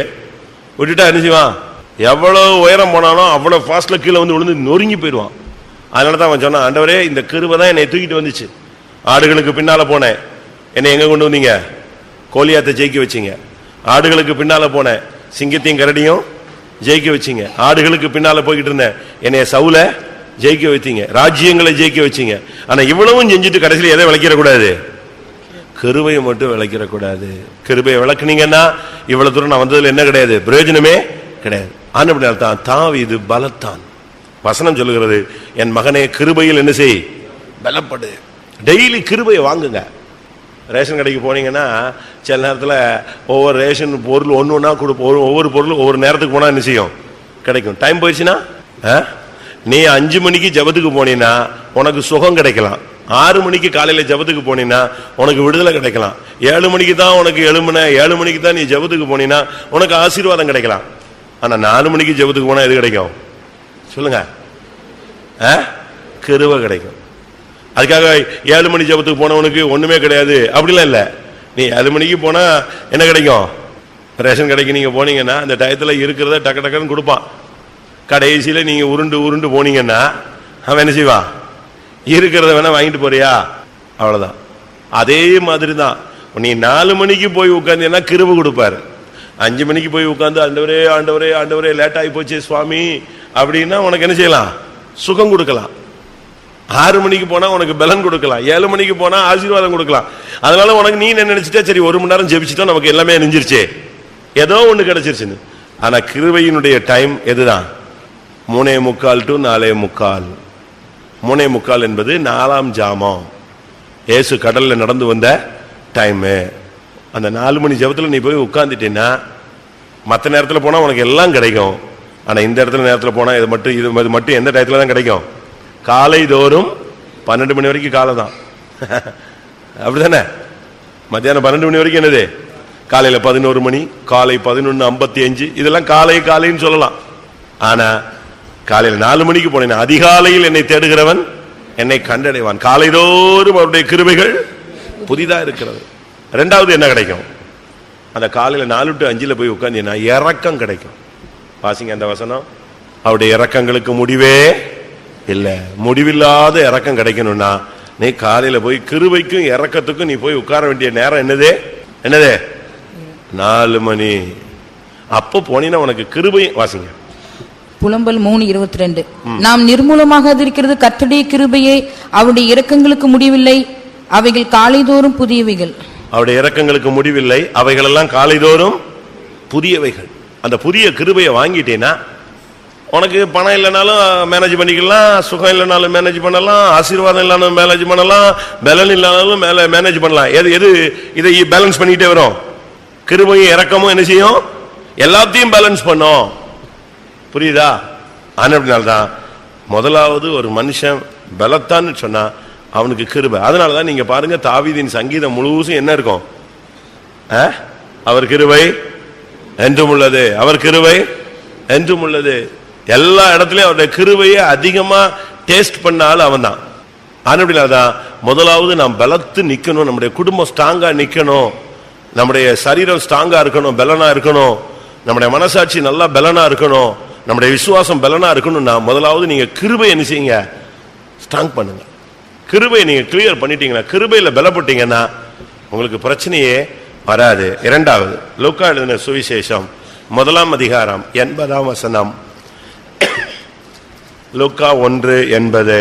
S2: விட்டுட்டா என்ன செய்வான்? எவ்வளவு உயரம் போனாலும் அவ்வளவு ஃபாஸ்ட்ல கீழே வந்து விழுந்து நொறுங்கி போயிடுவான். அதனாலதான் அவன் சொன்னான், ஆண்டவரே இந்த கிருபை தான் என்னை தூக்கிட்டு வந்துச்சு. ஆடுகளுக்கு பின்னால போனேன், என்னை எங்க கொண்டு வந்தீங்க? கோலியாத்தை ஜெயிக்க வச்சிங்க. ஆடுகளுக்கு பின்னால போனேன், சிங்கத்தையும் கரடியும் ஜெயிக்க வச்சிங்க. ஆடுகளுக்கு பின்னால போய்கிட்டு இருந்தேன், என்னைய சவுல ஜெயிக்க வைத்தீங்க, ராஜ்யங்களை ஜெயிக்க வச்சிங்க. ஆனா இவ்வளவும் செஞ்சுட்டு கடைசியில் எதை விளக்கிடக்கூடாது? கிருபையை மட்டும் விளக்கிடக்கூடாது. கிருபையை விளக்குனீங்கன்னா இவ்வளவு தூரம் நான் வந்ததுல என்ன கிடையாது? பிரயோஜனமே கிடையாது. ஆனபடியால்தான் தாவீது பலத்தான். வசனம் சொல்லுகிறது, என் மகனே கிருபையில் என்ன செய்? பலப்படு. டெய்லி கிருபையை வாங்குங்க. ரேஷன் கடைக்கு போனீங்கன்னா சில நேரத்தில் ஒவ்வொரு ரேஷன் பொருள் ஒன்று கொடுப்போம். ஒவ்வொரு பொருளும் ஒவ்வொரு நேரத்துக்கு போனால் என்ன செய்யும்? கிடைக்கும். டைம் போயிடுச்சுன்னா நீ 5 மணிக்கு ஜபத்துக்கு போனீங்கன்னா உனக்கு சுகம் கிடைக்கலாம். 6 மணிக்கு காலையில ஜபத்துக்கு போனீங்கன்னா உனக்கு விடுதலை கிடைக்கலாம். 7 மணிக்கு தான் உனக்கு 7 மணிக்கு தான் நீ ஜபத்துக்கு போனீங்கன்னா உனக்கு ஆசீர்வாதம் கிடைக்கலாம். ஆனா 4 மணிக்கு ஜபத்துக்கு போனா எது கிடைக்கும்? சொல்லுங்க. கிருபை கிடைக்கும். அதுக்காக 7 மணி ஜபத்துக்கு போனவனுக்கு ஒண்ணுமே கிடையாது அப்படிலாம் இல்ல. நீ 7 மணிக்கு போனா என்ன கிடைக்கும்? ரேஷன் கடைக்கு நீங்க போனீங்கன்னா அந்த டயத்துல இருக்கிறத டக்கு டக்குன்னு கொடுப்பான். கடைசியில நீங்க உருண்டு உருண்டு போனீங்கன்னா அவன் என்ன செய்வான்? இருக்கிறத வேணா வாங்கிட்டு போறியா? அவ்வளவுதான். அதே மாதிரி தான் நீ 4 மணிக்கு போய் உட்கார்ந்தீங்கன்னா கிருபை கொடுப்பாரு. 5 மணிக்கு போய் உட்கார்ந்து ஆண்டவரே ஆண்டவரே ஆண்டவரே லேட் ஆகி போச்சு சுவாமி அப்படின்னா உனக்கு என்ன செய்யலாம்? சுகம் கொடுக்கலாம். 6 மணிக்கு போனா உனக்கு பலன் கொடுக்கலாம். 7 மணிக்கு போனா ஆசீர்வாதம் கொடுக்கலாம். அதனால உனக்கு நீ என்ன நினைச்சிட்டா, சரி 1 மணி நேரம் ஜெபிச்சுட்டா நமக்கு எல்லாமே நெஞ்சிருச்சு, ஏதோ ஒண்ணு கிடைச்சிருச்சுன்னு. ஆனா கிருபையினுடைய டைம் எதுதான்? 3:45 to 4:45. 3:45 என்பது 4ஆம் ஜாமம். இயேசு கடல்ல நடந்து வந்த டைம். அந்த 4 மணி ஜபத்துல நீ போய் உட்கார்ந்துட்டீன்னா மற்ற நேரத்தில் போனா உனக்கு எல்லாம் கிடைக்கும். ஆனா இந்த இடத்துல நேரத்தில் போனா இது மட்டும் எந்த டயத்துல தான் கிடைக்கும்? காலை தோறும் 12 மணி வரைக்கும் காலை தான். அப்படிதானே? மத்தியானம் 12 மணி வரைக்கும் என்னது? காலையில 11 மணி, காலை 11:55, இதெல்லாம் காலைன்னு சொல்லலாம். ஆனா காலையில் 4 மணிக்கு போனேன், அதிகாலையில் என்னை தேடுகிறவன் என்னை கண்டடைவான். காலைதோறும் அவருடைய கிருபைகள் புதிதா இருக்கிறது. 2வது என்ன கிடைக்கும்? அந்த காலையில 4 to 5 போய் உட்கார்ந்தீங்கன்னா இரக்கம் கிடைக்கும். வாசிங்க அந்த வசனம். அவருடைய இரக்கங்களுக்கு முடிவே இல்ல. முடிவில்லாத இரக்கம் கிடைக்கணும்னா நீ காலையில போய் கிருபைக்கும் இரக்கத்துக்கும் நீ போய் உட்கார வேண்டிய நேரம் என்னது? 4 மணி. அப்போ போனீங்கன்னா உனக்கு கிருபை. வாசிங்க
S3: புலம்பல் 3:22. நாம் நிர்மூலமாக இருக்கிறது கர்த்தருடைய கிருபையே, அவருடைய இரக்கங்களுக்கு முடிவில்லை, அவைகள் காலைதோறும் புதியவைகள்.
S2: அவருடைய இரக்கங்களுக்கு முடிவில்லை, அவைகள் எல்லாம் காலைதோறும் புதியவைகள். அந்த புதிய கிருபையை வாங்கிட்டேன்னா உனக்கு பணம் இல்லைனாலும் மேனேஜ் பண்ணிக்கலாம், சுகம் இல்லைனாலும் மேனேஜ் பண்ணலாம், ஆசீர்வாதம் இல்லைனாலும் மேனேஜ் பண்ணலாம், பலன் இல்லைனாலும் மேனேஜ் பண்ணலாம். எது இதை பேலன்ஸ் பண்ணிட்டே வரும். கிருபையும் இரக்கமும் என்ன செய்யும்? எல்லாத்தையும் பேலன்ஸ் பண்ணும். புரியுதா? அப்படினால்தான் முதலாவது ஒரு மனுஷன் பலத்தான்னு சொன்னா அவனுக்கு கிருபை. அதனாலதான் நீங்க பாருங்க, தாவீதின் சங்கீதம் முழுவதும் என்ன இருக்கும்? அவர் கிருபை என்றும் உள்ளது, அவர் கிருபை என்றும் உள்ளது. எல்லா இடத்துலயும் அவருடைய கிருபையை அதிகமா டேஸ்ட் பண்ணாலும் அவன் தான். அப்படினால்தான் முதலாவது நாம் பலத்து நிக்கணும், நம்முடைய குடும்பம் ஸ்ட்ராங்கா நிக்கணும், நம்முடைய சரீரம் ஸ்ட்ராங்கா இருக்கணும், பலனா இருக்கணும், நம்முடைய மனசாட்சி நல்லா பலனா இருக்கணும், நம்முடைய விசுவாசம் பலனா இருக்கணும். முதலாவது நீங்க கிருபை என்ன செய்யுங்க? ஸ்ட்ராங் பண்ணுங்க. கிருபை நீங்க கிளியர் பண்ணிட்டீங்கன்னா, கிருபையில பலப்பட்டீங்கன்னா உங்களுக்கு பிரச்சனையே வராது. இரண்டாவது, லூக்கா எழுதின சுவிசேஷம் 1 அதிகாரம் 80 லூக்கா 1:80.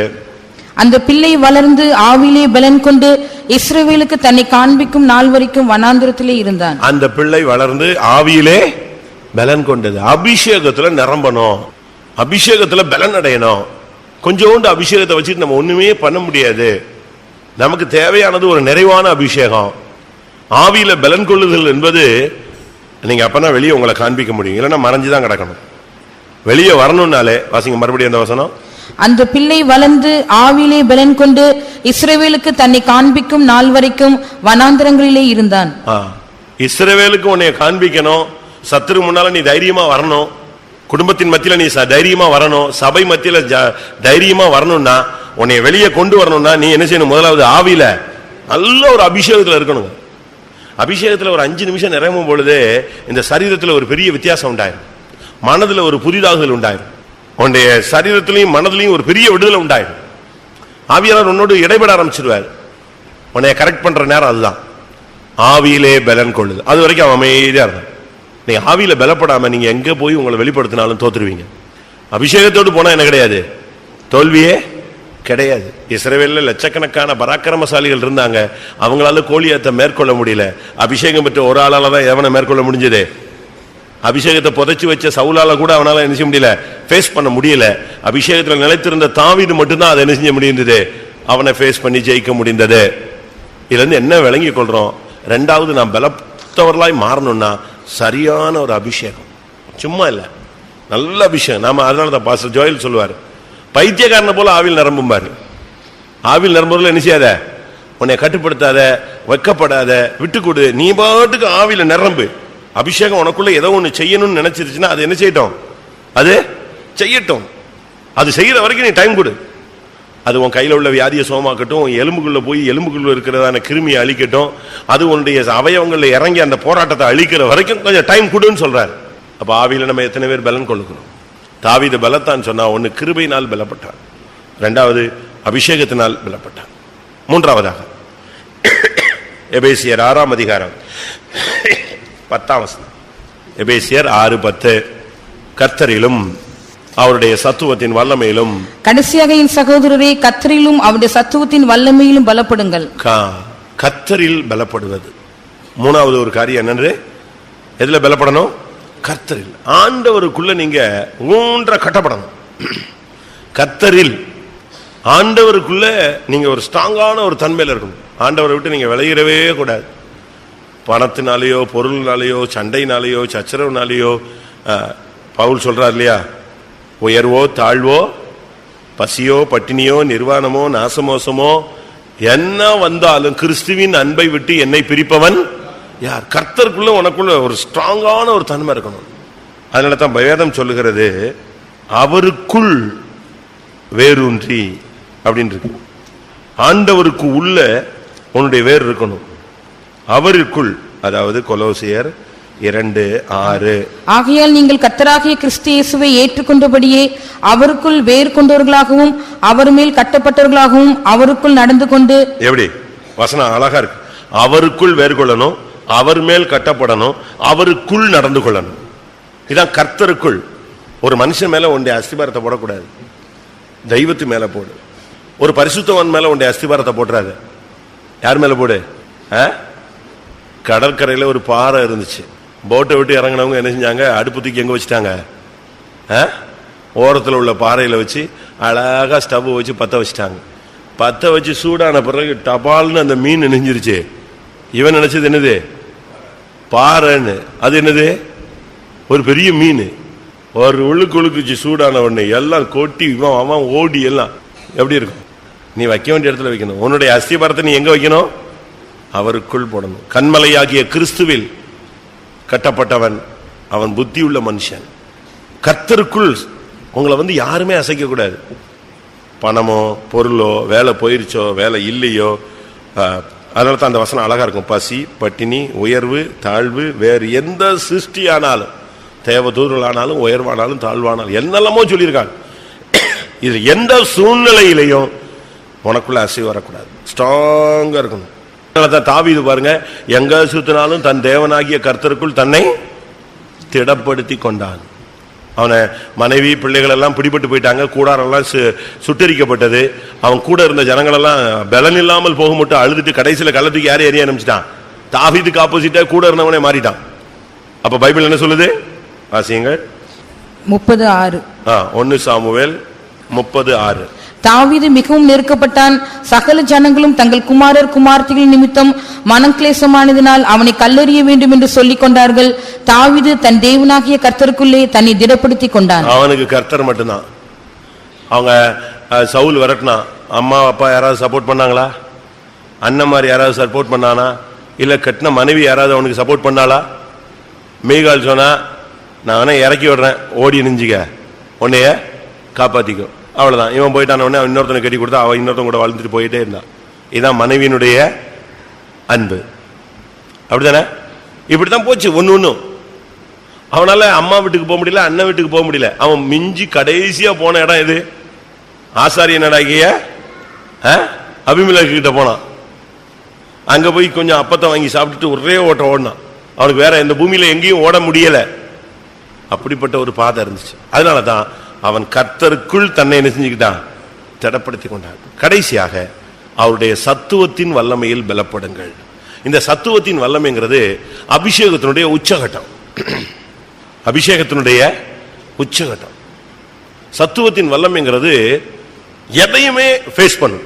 S3: அந்த பிள்ளை வளர்ந்து ஆவிலே பலன் கொண்டு இஸ்ரவேலுக்கு தன்னை காண்பிக்கும் நாள் வரைக்கும் வனாந்திரத்திலே இருந்தான். அந்த
S2: பிள்ளை வளர்ந்து ஆவியிலே பலன் கொண்டது. அபிஷேகத்துல நிரம்பணும், அபிஷேகத்துல பலன் அடையணும். கொஞ்சோண்டு அபிஷேகத்தை வச்சுட்டு நம்ம ஒண்ணுமே பண்ண முடியாது. நமக்கு தேவையானது ஒரு நிறைவான அபிஷேகம். ஆவியில பலன் கொள்ளுதல் என்பது நீங்க அப்பதான் வெளியே உங்களை காண்பிக்க முடியும், இல்லைன்னா மறைஞ்சுதான் கிடக்கணும். வெளியே வரணும்னாலே வாசிங்க மறுபடியும் அந்த வசனம்.
S3: அந்த பிள்ளை வளர்ந்து ஆவிலே பலன் கொண்டு இஸ்ரவேலுக்கு தன்னை காண்பிக்கும் நாள் வரைக்கும் வனாந்திரங்களிலே இருந்தான்.
S2: இஸ்ரவேலுக்கு உன்னை காண்பிக்கணும், சத்துரு முன்னால நீ தைரியமா வரணும், குடும்பத்தின் மத்தியில நீ தைரியமா வரணும், சபை மத்தியில தைரியமா வரணும்னா, உன்னை வெளியே கொண்டு வரணும்னா நீ என்ன செய்யணும்? முதலாவது ஆவியில நல்ல ஒரு அபிஷேகத்துல இருக்கணும். அபிஷேகத்துல ஒரு 5 நிமிஷம் நிறைவும் பொழுது இந்த சரீரத்துல ஒரு பெரிய வித்தியாசம் உண்டாயிரும், மனதுல ஒரு புதிதாகுதல் உண்டாயிரும், உன்னுடைய சரீரத்திலையும் மனதிலையும் ஒரு பெரிய விடுதலை உண்டாயிரும். ஆவியாளர் உன்னோடு இடைபெட ஆரம்பிச்சிருவார். உன்னை கரெக்ட் பண்ற நேரம் அதுதான். ஆவியிலே பலன் கொள்ளுது. அது வரைக்கும் அவன் அமைதியா இருந்தான். நீங்க ஆவியில பலப்படாம நீங்க எங்க போய் உங்களை வெளிப்படுத்தினாலும் தோத்துருவீங்க. அபிஷேகத்தோடு போனா என்ன கிடையாது? தோல்வியே கிடையாது. இஸ்ரவேல்ல லட்சக்கணக்கான பராக்கிரமசாலிகள் இருந்தாங்க, அவங்களால கோலியாத்தை மேற்கொள்ள முடியல. அபிஷேகம் பெற்ற ஒரு ஆளால தான் எவனை மேற்கொள்ள முடிஞ்சது? அபிஷேகத்தை புதைச்சு வச்ச சவுலால கூட அவனால என்ன செய்ய முடியல, ஃபேஸ் பண்ண முடியல. அபிஷேகத்துல நிலைத்திருந்த தாவீது மட்டும்தான் அதை என்ன செஞ்ச முடிந்தது, அவனை ஃபேஸ் பண்ணி ஜெயிக்க முடிந்தது. இதுல இருந்து என்ன விளங்கி கொள்றோம்? ரெண்டாவது, நாம் பலத்தவர்களாய் மாறணும்னா சரியான ஒரு அபிஷேகம், சும்மா இல்ல, நல்ல அபிஷேகம். நாம அதனாலதான் பாஸ்டர் ஜோயல் சொல்லுவார், பைத்தியக்காரனை போல ஆவில் நிரம்பும்பாரு. ஆவில் நிரம்புறதுல என்ன செய்யாத, உன்னை கட்டுப்படுத்தாத, வெக்கப்படாத, விட்டுக்கொடு, நீ பாட்டுக்கு ஆவில நிரம்பு. அபிஷேகம் உனக்குள்ள ஏதோ ஒண்ணு செய்யணும்னு நினைச்சிருச்சுன்னா அது என்ன செய்யட்டும், அது செய்யட்டும். அது செய்யற வரைக்கும் நீ டைம் கொடு. அது உன் கையில உள்ள வியாதியை சுகமாக்கட்டும், எலும்புக்குள்ள போய் எலும்புக்குள்ள இருக்கிறதான கிருமியை அழிக்கட்டும், அது உன்னுடைய அவயவங்கள்ல இறங்கி அந்த போராட்டத்தை அழிக்கிற வரைக்கும் கொஞ்சம் டைம் கொடுன்னு சொல்றாரு. அப்ப ஆவியில நம்ம எத்தனை பேர் பலன் கொள்ளுக்கணும்? தாவீது பலத்தான் சொன்னா, ஒன்னு கிருபையினால் பலப்பட்டான், ரெண்டாவது அபிஷேகத்தினால் பலப்பட்டான், மூன்றாவதாக எபேசியர் 6 அதிகாரம் 10 எபேசியர் 6:10 கர்த்தரிலும் அவருடைய சத்துவத்தின் வல்லமையிலும்,
S3: கடைசியாக என் சகோதரரே, கர்த்தரிலும் அவருடைய சத்துவத்தின் வல்லமையிலும் பலப்படுங்கள்.
S2: கர்த்தரில் பலப்படுவது மூணாவது ஒரு காரியம். என்னன்னு, எதுல பலப்படணும்? கர்த்தரில். ஆண்டவருக்குள்ள நீங்க ஊன்ற கட்டப்படணும். கர்த்தரில் ஆண்டவருக்குள்ள நீங்க ஒரு ஸ்ட்ராங்கான ஒரு தன்மையில இருக்கணும். ஆண்டவரை விட்டு நீங்க விளையிடவே கூடாது. பணத்தினாலேயோ பொருள்னாலேயோ சண்டைனாலேயோ சச்சரவுனாலேயோ. பவுல் சொல்றார் இல்லையா, உயர்வோ தாழ்வோ பசியோ பட்டினியோ நிர்வாணமோ நாசமோசமோ என்ன வந்தாலும் கிறிஸ்துவின் அன்பை விட்டு என்னை பிரிப்பவன் யார்? கர்த்தருக்குள்ள உனக்குள்ள ஒரு ஸ்ட்ராங்கான ஒரு தன்மை இருக்கணும். அதனால தான் வேதம் சொல்லுகிறது, அவருக்குள் வேரூன்றி அப்படின்னு இருக்கு. ஆண்டவருக்கு உள்ள உன்னுடைய வேர் இருக்கணும். அவருக்குள், அதாவது கொலோசியர் 2:6.
S3: ஆகையால் நீங்கள் கர்த்தராகிய கிறிஸ்து இயேசுவை ஏற்றுக்கொண்டபடியே அவருக்குள் வேர் கொண்டவர்களாகவும் அவர் மேல் கட்டப்பட்டவர்களாகவும் அவருக்குள் நடந்து கொண்டு. எப்படி
S2: வசனம் அழகா இருக்கு. அவருக்குள் வேர் கொள்ளணும், அவர் மேல் கட்டப்படணும், அவருக்குள் நடந்து கொள்ளணும். இதான் கர்த்தருக்குள். ஒரு மனுஷன் மேல உன்னுடைய அஸ்திபாரத்தை போடக்கூடாது, தெய்வத்து மேல போடு. ஒரு பரிசுத்தவன் மேல உன்னுடைய அஸ்திபாரத்தை போட்டுறாது. யார் மேல போடு? கடற்கரையில் ஒரு பாறை இருந்துச்சு. போட்டை விட்டு இறங்கினவங்க என்ன செஞ்சாங்க? அடுப்பு தூக்கி எங்க வச்சுட்டாங்க? ஓரத்தில் உள்ள பாறையில் வச்சு அழகா ஸ்டவ் வச்சு பற்ற வச்சுட்டாங்க. பற்ற வச்சு சூடான பிறகு டபால்னு அந்த மீன் நெஞ்சிருச்சு. இவன் நினைச்சது என்னது? பாறைன்னு. அது என்னது? ஒரு பெரிய மீன். ஒரு உழுக்குழுக்குச்சு சூடான உடனே எல்லாம் கொட்டி அவன் ஓடி எல்லாம். எப்படி இருக்கும்? நீ வைக்க வேண்டிய இடத்துல வைக்கணும். உன்னுடைய அஸ்திபாரத்தை நீ எங்க வைக்கணும்? அவருக்குள் போடணும். கண்மலையாகிய கிறிஸ்துவில் கட்டப்பட்டவன் அவன் புத்தி உள்ள மனுஷன். கர்த்தருக்குள் உங்களை யாருமே அசைக்க கூடாது. பணமோ பொருளோ வேலை போயிருச்சோ வேலை இல்லையோ, அதனால தான் அந்த வசனம் அழகா இருக்கும். பசி பட்டினி உயர்வு தாழ்வு வேறு எந்த சிருஷ்டியானாலும், தேவதூதர்களானாலும் உயர்வானாலும் தாழ்வானாலும் என்னெல்லாமோ சொல்லியிருக்காங்க. இது எந்த சூழ்நிலையிலையும் உனக்குள்ள அசைவு வரக்கூடாது, ஸ்ட்ராங்கா இருக்கணும். தாவீது பாருங்க, எங்க சுத்தினாலும் தன் தேவனாகிய கர்த்தருக்குள் தன்னை திடப்படுத்தி கொண்டான். அவனை மனைவி பிள்ளைகள் எல்லாம் பிடிபட்டு போயிட்டாங்க, கூடாரெல்லாம் சுட்டரிக்கப்பட்டது. அவன் கூட இருந்த ஜனங்கள் எல்லாம் பலன் இல்லாமல் போக மட்டும் அழுதுட்டு கடைசியில கள்ளத்துக்கு யாரையும் எறிய ஆரம்பிச்சிட்டான். தாவீதுக்கு ஆப்போசிட்டா கூட இருந்தவனே மாறிட்டான். அப்ப பைபிள் என்ன சொல்லுது? வாசியுங்கள்.
S3: 30:6.
S2: 1 சாமுவேல் 30:6.
S3: தாவீது மிகவும் நெருக்கப்பட்டான். சகல ஜனங்களும் தங்கள் குமாரர் குமார்த்திகள் நிமித்தம் மனம் கிளேசமானதினால் அவனை கல்லெறிய வேண்டும் என்று சொல்லிக் கொண்டார்கள். தாவீது தன் தேவனாகிய கர்த்தருக்குள்ளே தன்னை திடப்படுத்தி கொண்டான். அவனுக்கு கர்த்தர் மட்டும்தான்.
S2: அவங்க சவுல் விரட்டினா, அம்மா அப்பா யாராவது சப்போர்ட் பண்ணாங்களா? அண்ணன் மாதிரி யாராவது சப்போர்ட் பண்ணானா? இல்ல கட்டின மனைவி யாராவது அவனுக்கு சப்போர்ட் பண்ணாளா? மீகால் சொன்னா, நான் வேணா இறக்கி விடுறேன், ஓடி நெஞ்சிக்க, உன்னைய காப்பாத்திக்கும். அவ்வளவுதான். இவன் போயிட்டான உடனே அவன் இன்னொருத்தனை கட்டி கொடுத்தா அவன் இன்னொருத்தன் கூட வாழ்ந்துட்டு போயிட்டே இருந்தான். இதுதான் மனைவியினுடைய அன்பு. அப்படித்தானே? இப்படித்தான் போச்சு ஒன்னும். அவனால அம்மா வீட்டுக்கு போக முடியல, அண்ணன் வீட்டுக்கு போக முடியல. அவன் மிஞ்சி கடைசியா போன இடம் எது? ஆசாரியனடாகிய அபிமெலேக்கு கிட்ட போனான். அங்க போய் கொஞ்சம் அப்பத்தை வாங்கி சாப்பிட்டுட்டு ஒரே ஓட்டம் ஓடினான். அவனுக்கு வேற இந்த பூமியில எங்கேயும் ஓட முடியல. அப்படிப்பட்ட ஒரு பாதை இருந்துச்சு. அதனாலதான் அவன் கர்த்தருக்குள் தன்னை என்ன செஞ்சுக்கிட்டான்? திடப்படுத்தி கொண்டான். கடைசியாக அவருடைய சத்துவத்தின் வல்லமையில் பலப்படுங்கள். இந்த சத்துவத்தின் வல்லமைங்கிறது அபிஷேகத்தினுடைய உச்சகட்டம். அபிஷேகத்தினுடைய உச்சகட்டம். சத்துவத்தின் வல்லமைங்கிறது எதையுமே ஃபேஸ் பண்ணும்.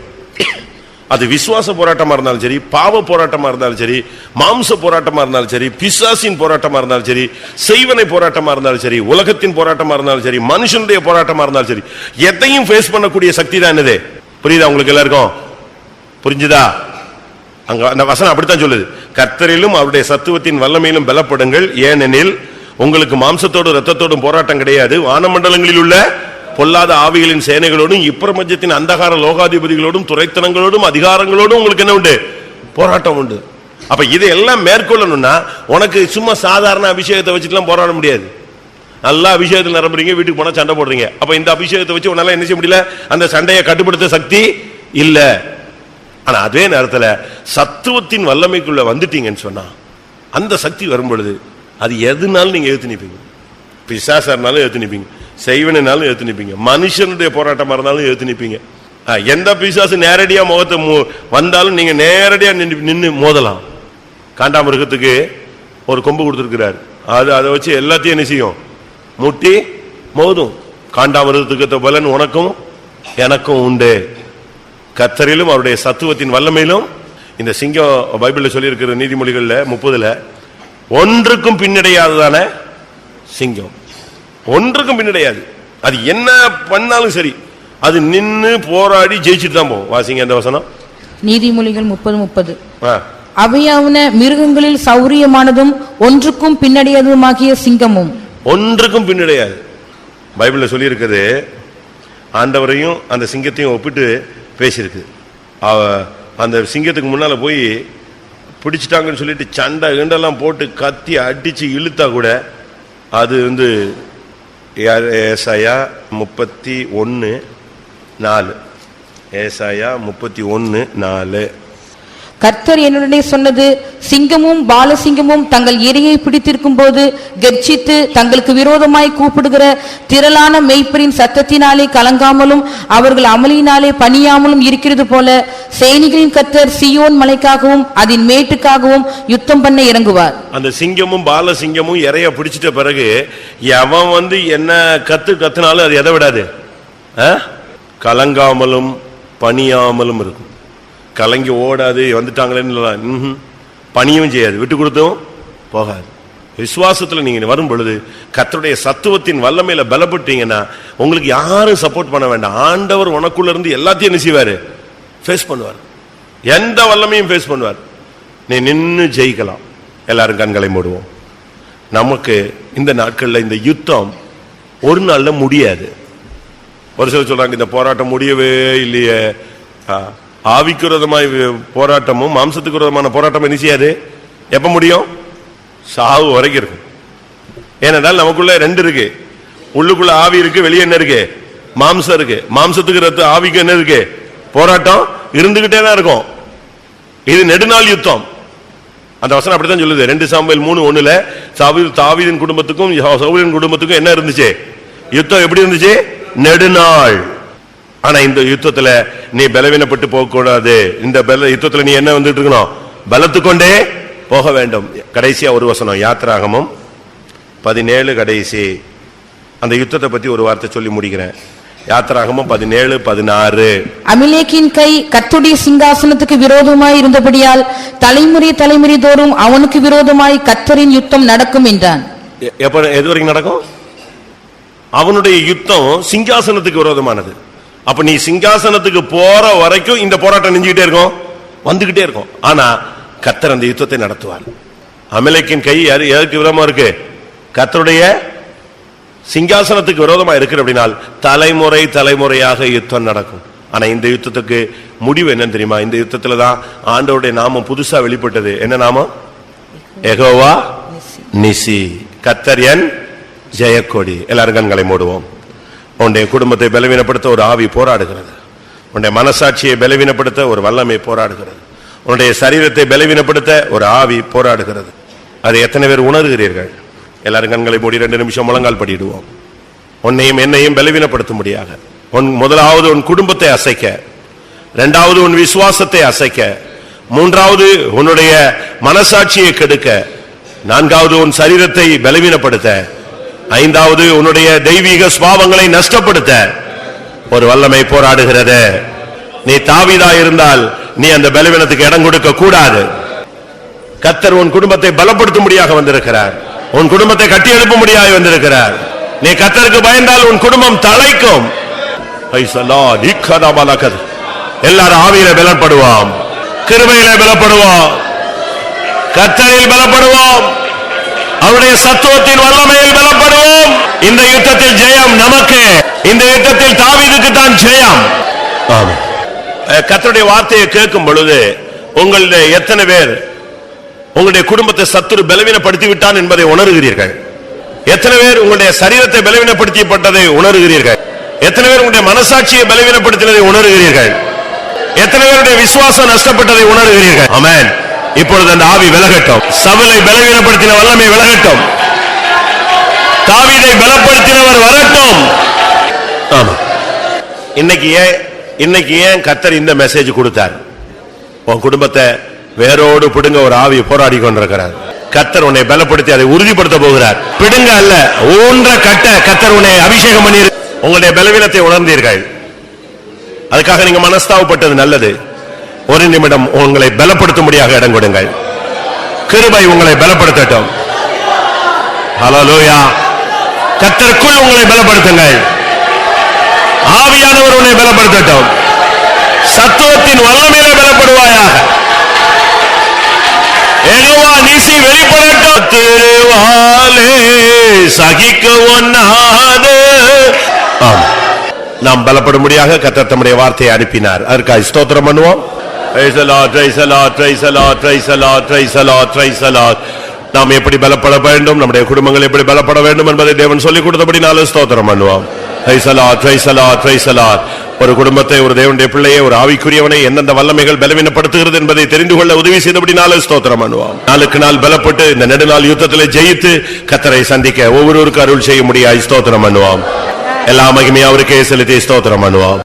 S2: அது விசுவாச போராட்டமா இருந்தாலும் சரி, பாவ போராட்டமா இருந்தாலும் சரி, மாம்ச போராட்டமா இருந்தாலும் சரி, பிசாசின் போராட்டமா இருந்தாலும் சரி, செய்வனை போராட்டமா இருந்தாலும் சரி, உலகத்தின் போராட்டமா இருந்தாலும் சரி, மனுஷனுடைய போராட்டமா இருந்தாலும் சரி, எதையும் ஃபேஸ் பண்ணக்கூடிய சக்தி தான் என்னது? புரியுதா உங்களுக்கு எல்லாருக்கும்? புரிஞ்சுதா? அங்க அந்த வசனம் அப்படித்தான் சொல்லுது. கர்த்தரிலும் அவருடைய சத்துவத்தின் வல்லமையிலும் பலப்படுங்கள், ஏனெனில் உங்களுக்கு மாம்சத்தோடும் இரத்தத்தோடும் போராட்டம் கிடையாது, வானமண்டலங்களில் உள்ள பொல்லாத ஆவிகளின் சேனைகளோடும் இப்பிரபஞ்சத்தின் அந்தகார லோகாதிபதிகளோடும் துரைத்தனங்களோடும் அதிகாரங்களோடும் உங்களுக்கு என்ன உண்டு? போராட்டம் உண்டு. அப்ப இதையெல்லாம் மேற்கொள்ளணும்னா உனக்கு சும்மா சாதாரண அபிஷேகத்தை வச்சுட்டுலாம் போராட முடியாது. நல்லா அபிஷேகத்தில் நிரம்புறீங்க, வீட்டுக்கு போனா சண்டை போடுறீங்க. அப்ப இந்த அபிஷேகத்தை வச்சு உன்னால என்ன செய்ய முடியல? அந்த சண்டையை கட்டுப்படுத்த சக்தி இல்ல. ஆனா அதே நேரத்துல சத்துவத்தின் வல்லமைக்குள்ள வந்துட்டீங்கன்னு சொன்னா அந்த சக்தி வரும் பொழுது அது எதுனாலும் நீங்க எடுத்து நிப்பீங்க. பிசாசா இருந்தாலும் எடுத்து நிப்பீங்க, செய்வனாலும் எடுத்து நிப்பீங்க, மனுஷனுடைய போராட்டமா இருந்தாலும் எடுத்து நிப்பீங்க. எந்த பிசாசு நேரடியா முகத்தை வந்தாலும் நீங்க நேரடியா நின்று மோதலாம். காண்டாமிருகத்துக்கு ஒரு கொம்பு கொடுத்திருக்கிறார், அதை வச்சு எல்லாத்தையும் என்ன செய்யும்? முட்டி மோதும். காண்டாமிருகத்துக்கு பலன் உனக்கும் எனக்கும் உண்டு. கர்த்தரிலும் அவருடைய சத்துவத்தின் வல்லமையிலும். இந்த சிங்கம் பைபிள்ல சொல்லி இருக்கிற நீதிமொழிகள்ல 30 ஒன்றுக்கும் பின்னடையாததான சிங்கம். ஒன்றுக்கும் பின்னடையாது. அது என்ன பண்ணாலும் சரி, அது நின்னு போராடி ஜெயிச்சுட்டு தான் போகும். வாசிங்க அந்த வசனம்.
S3: நீதிமொழிகள் 30:30. அவையாவன மிருகங்களில் சௌரியமானதும் ஒன்றுக்கும் பின்னடையாததுமாகிய சிங்கமும். ஒன்றுக்கும் பின்னடையாது.
S2: பைபிள்ல சொல்லி இருக்குது. ஆண்டவரையும் அந்த சிங்கத்தையும் ஒப்பிட்டு பேசியிருக்கு. அந்த சிங்கத்துக்கு முன்னால போய் பிடிச்சிட்டாங்கன்னு சொல்லிட்டு சண்டை கிண்டெல்லாம் போட்டு கத்தி அடிச்சு இழுத்தா கூட அது ஏசாயா 31:4. ஏசாயா 31:4.
S3: கர்த்தர் என்னுடனே சொன்னது, சிங்கமும் பாலசிங்கமும் தங்கள் இரையை பிடித்திருக்கும் போது கர்ஜித்து தங்களுக்கு விரோதமாய் கூப்பிடுகிற திரளான மேய்ப்பரின் சத்தத்தினாலே கலங்காமலும் அவர்கள் அமளியினாலே பணியாமலும் இருக்கிறது போல சேனைகளின் கர்த்தர் சீயோன் மலைக்காகவும் அதன் மேட்டுக்காகவும் யுத்தம் பண்ண இறங்குவார்.
S2: அந்த சிங்கமும் பாலசிங்கமும் இரைய பிடிச்சிட்ட பிறகு எவன் என்ன கத்துனாலும் அது எதை விடாது, கலங்காமலும் பணியாமலும் இருக்கும். கலங்கி ஓடாது, வந்துட்டாங்களேன்னு பணியும் செய்யாது, விட்டு கொடுத்தும் போகாது. விசுவாசத்துல நீங்க வரும் பொழுது கர்த்தருடைய சத்துவத்தின் வல்லமையில பலப்பட்டீங்கன்னா உங்களுக்கு யாரும் சப்போர்ட் பண்ண வேண்டாம். ஆண்டவர் உனக்குள்ள இருந்து எல்லாத்தையும் என்ன செய்வாரு, ஃபேஸ் பண்ணுவார். எந்த வல்லமையும் ஃபேஸ் பண்ணுவார். நீ நின்னு ஜெயிக்கலாம். எல்லாரும் கண்களை மூடுவோம். நமக்கு இந்த நாட்கள்ல இந்த யுத்தம் ஒரு நாள்ல முடியாது. ஒரு சிலர் சொல்றாங்க இந்த போராட்டம் முடியவே இல்லையே. ஆவிக்கு விரோதமாய் போராட்டமும் மாம்சத்துக்கு விரோதமான போராட்டம் என்ன செய்யாது, எப்ப முடியும்? சாவு வரைக்கும் இருக்கும். ஏனென்றால் நமக்குள்ள ரெண்டு இருக்கு, உள்ளுக்குள்ள ஆவி இருக்கு, வெளியே என்ன இருக்கு, மாம்சம் இருக்கு. மாம்சத்துக்கு ரத்து, ஆவிக்கு என்ன இருக்கு, போராட்டம் இருந்துகிட்டே தான் இருக்கும். இது நெடுநாள் யுத்தம். அந்த வசனம் அப்படித்தான் சொல்லுது. 2 சாமுவேல் 3:1 தாவீதின் குடும்பத்துக்கும் சவுலின் குடும்பத்துக்கும் என்ன இருந்துச்சு, யுத்தம் எப்படி இருந்துச்சு, நெடுநாள். ஆனா இந்த யுத்தத்துல நீ பலவீனப்பட்டு போக கூடாது. இந்த யுத்தத்துல நீ என்ன வந்துட்டு இருக்கணும், பலத்துக்கொண்டே போக வேண்டும். கடைசியா ஒரு வசனம், யாத்திராகமம் 17 கடைசி. அந்த யுத்தத்தை பத்தி ஒரு வார்த்தை சொல்லி முடிக்கிறேன். யாத்திராகமம் 17:16.
S3: அமிலேக்கின் கை கர்த்தருடைய சிங்காசனத்துக்கு விரோதமாய் இருந்தபடியால் தலைமுறை தலைமுறை தோறும் அவனுக்கு விரோதமாய் கர்த்தரின் யுத்தம் நடக்கும் என்றான்.
S2: எப்ப எது வரைக்கும் நடக்கும்? அவனுடைய யுத்தம் சிங்காசனத்துக்கு விரோதமானது. அப்ப நீ சிங்காசனத்துக்கு போற வரைக்கும் இந்த போராட்டம் நெஞ்சுக்கிட்டே இருக்கும், வந்துகிட்டே இருக்கும். ஆனா கர்த்தர் அந்த யுத்தத்தை நடத்துவார். அமலேக்கின் கை எதுக்கு விரோதமா இருக்கு, கர்த்தருடைய சிங்காசனத்துக்கு விரோதமா இருக்கு. அப்படினால் தலைமுறை தலைமுறையாக யுத்தம் நடக்கும். ஆனா இந்த யுத்தத்துக்கு முடிவு என்னன்னு தெரியுமா? இந்த யுத்தத்துல தான் ஆண்டவருடைய நாமம் புதுசா வெளிப்பட்டது. என்ன நாமம்? யெகோவா நிசி, கர்த்தர் என் ஜெயக்கொடி. எல்லாரும் கண்களை மூடுவோம். உன்னுடைய குடும்பத்தை பலவீனப்படுத்த ஒரு ஆவி போராடுகிறது. உன்னுடைய மனசாட்சியை பலவீனப்படுத்த ஒரு வல்லமை போராடுகிறது. உன்னுடைய சரீரத்தை பலவீனப்படுத்த ஒரு ஆவி போராடுகிறது. அதை எத்தனை பேர் உணர்கிறீர்கள்? எல்லாரும் கண்களை மூடி 2 நிமிஷம் முழங்கால் படிடுவோம். உன்னையும் என்னையும் பலவீனப்படுத்த முடியாது. முதலாவது உன் குடும்பத்தை அசைக்க, இரண்டாவது உன் விசுவாசத்தை அசைக்க, மூன்றாவது உன்னுடைய மனசாட்சியை கெடுக்க, நான்காவது உன் சரீரத்தை பலவீனப்படுத்த, ஐந்தாவது உன்னுடைய தெய்வீக சுபாவங்களை நஷ்டப்படுத்த ஒரு வல்லமை போராடுகிறது. நீ தாவீதா இருந்தால் நீ அந்த பலவீனத்துக்கு இடம் கொடுக்க கூடாது. கர்த்தர் உன் குடும்பத்தை பலப்படுத்தும்படியாக வந்திருக்கிறார். உன் குடும்பத்தை கட்டி எழுப்பும்படியாக வந்திருக்கிறார். நீ கர்த்தருக்கு பயந்தால் உன் குடும்பம் தலைக்கும். எல்லாரும் ஆவியில பலப்படுவோம், கிருபையில பலப்படுவோம், கர்த்தரில் பலப்படுவோம், அவருடைய சத்துவத்தின் வல்லமையில் பலப்படுவோம். இந்த யுத்தத்தில் ஜெயம் நமக்கு. இந்த யுத்தத்தில் தாவீதுக்கு தான் ஜெயம். கர்த்தருடைய வார்த்தையை கேட்கும் பொழுது உங்களுடைய எத்தனை பேர் உங்களுடைய குடும்பத்தை சத்துரு பலவீனப்படுத்தி விட்டான் என்பதை உணர்கிறீர்கள்? எத்தனை பேர் உங்களுடைய சரீரத்தை பலவீனப்படுத்தப்பட்டதை உணர்கிறீர்கள்? எத்தனை பேர் உங்களுடைய மனசாட்சியை பலவீனப்படுத்தினதை உணர்கிறீர்கள்? எத்தனை பேருடைய விசுவாசம் நஷ்டப்பட்டதை உணர்கிறீர்கள்? ஆமென். இப்பொழுது அந்த ஆவி விலகட்டும். சவுலை பலவீனப்படுத்தின வல்லமை விலகட்டும். தாவீதை பலப்படுத்தினவர் வரட்டும். ஆமா. இன்னைக்கு ஏன் கர்த்தர் இந்த மெசேஜ் கொடுத்தார்? உன் குடும்பத்தை வேரோடு பிடுங்க ஒரு ஆவி போராடி கொண்டிருக்கிறார். கர்த்தர் உன்னை பலப்படுத்தி அதை உறுதிப்படுத்த போகிறார். பிடுங்க அல்ல, ஊன்ற கட்ட கர்த்தர் உன்னை அபிஷேகம் பண்ணி. உங்களுடைய பலவீனத்தை உணர்ந்தீர்கள், அதுக்காக நீங்க மனஸ்தாபப்பட்டது நல்லது. ஒரு நிமிடம் உங்களை பலப்படுத்தும்படியாக இடம் கொடுங்கள். கிருபை உங்களை பலப்படுத்தட்டும். ஹல்லேலூயா. கர்த்தருக்குள் உங்களை பலப்படுத்துங்கள். ஆவியானவர் உன்னை பலப்படுத்தட்டும். சத்துவத்தின் வல்லமையிலே பலப்படுவாயாக. யெகோவா நீசி வெளிப்படட்டும். திருவாலே சகிக்க ஒண்ணாது. நாம் பலப்படும்படியாக கர்த்தர் தம்முடைய வார்த்தையை அனுப்பினார். அதற்காக ஸ்தோத்திரம் பண்ணுவோம். Praise the Lord, praise the Lord, praise the Lord, praise the Lord, praise the Lord, praise the Lord. நாம் எப்படி பலப்பட வேண்டும், நம்முடைய குடும்பங்கள் எப்படி பலப்பட வேண்டும் என்பதை தேவன் சொல்லிக் கொடுத்தபடி நாளை ஸ்தோத்திரம் பண்ணுவோம். Praise the Lord, praise the Lord, praise the Lord. ஒரு குடும்பத்தை, ஒரு தேவனுடைய பிள்ளையை, ஒரு ஆவிக்குரியவனை எந்தெந்த வல்லமைகள் பலவீனப்படுத்துகிறது என்பதை தெரிந்து கொள்ள உதவி செய்தபடினாலே ஸ்தோத்திரம் பண்ணுவோம். நாளுக்கு நாள் பலப்பட்டு இந்த நெடுநாள் யுத்தத்திலே ஜெயித்து கர்த்தரை சந்திக்க ஒவ்வொருவருக்கும் அருள் செய்ய முடியாய் ஸ்தோத்திரம் பண்ணுவோம். எல்லா மகிமையும் அவருக்கே செலுத்தி ஸ்தோத்திரம் பண்ணுவோம்.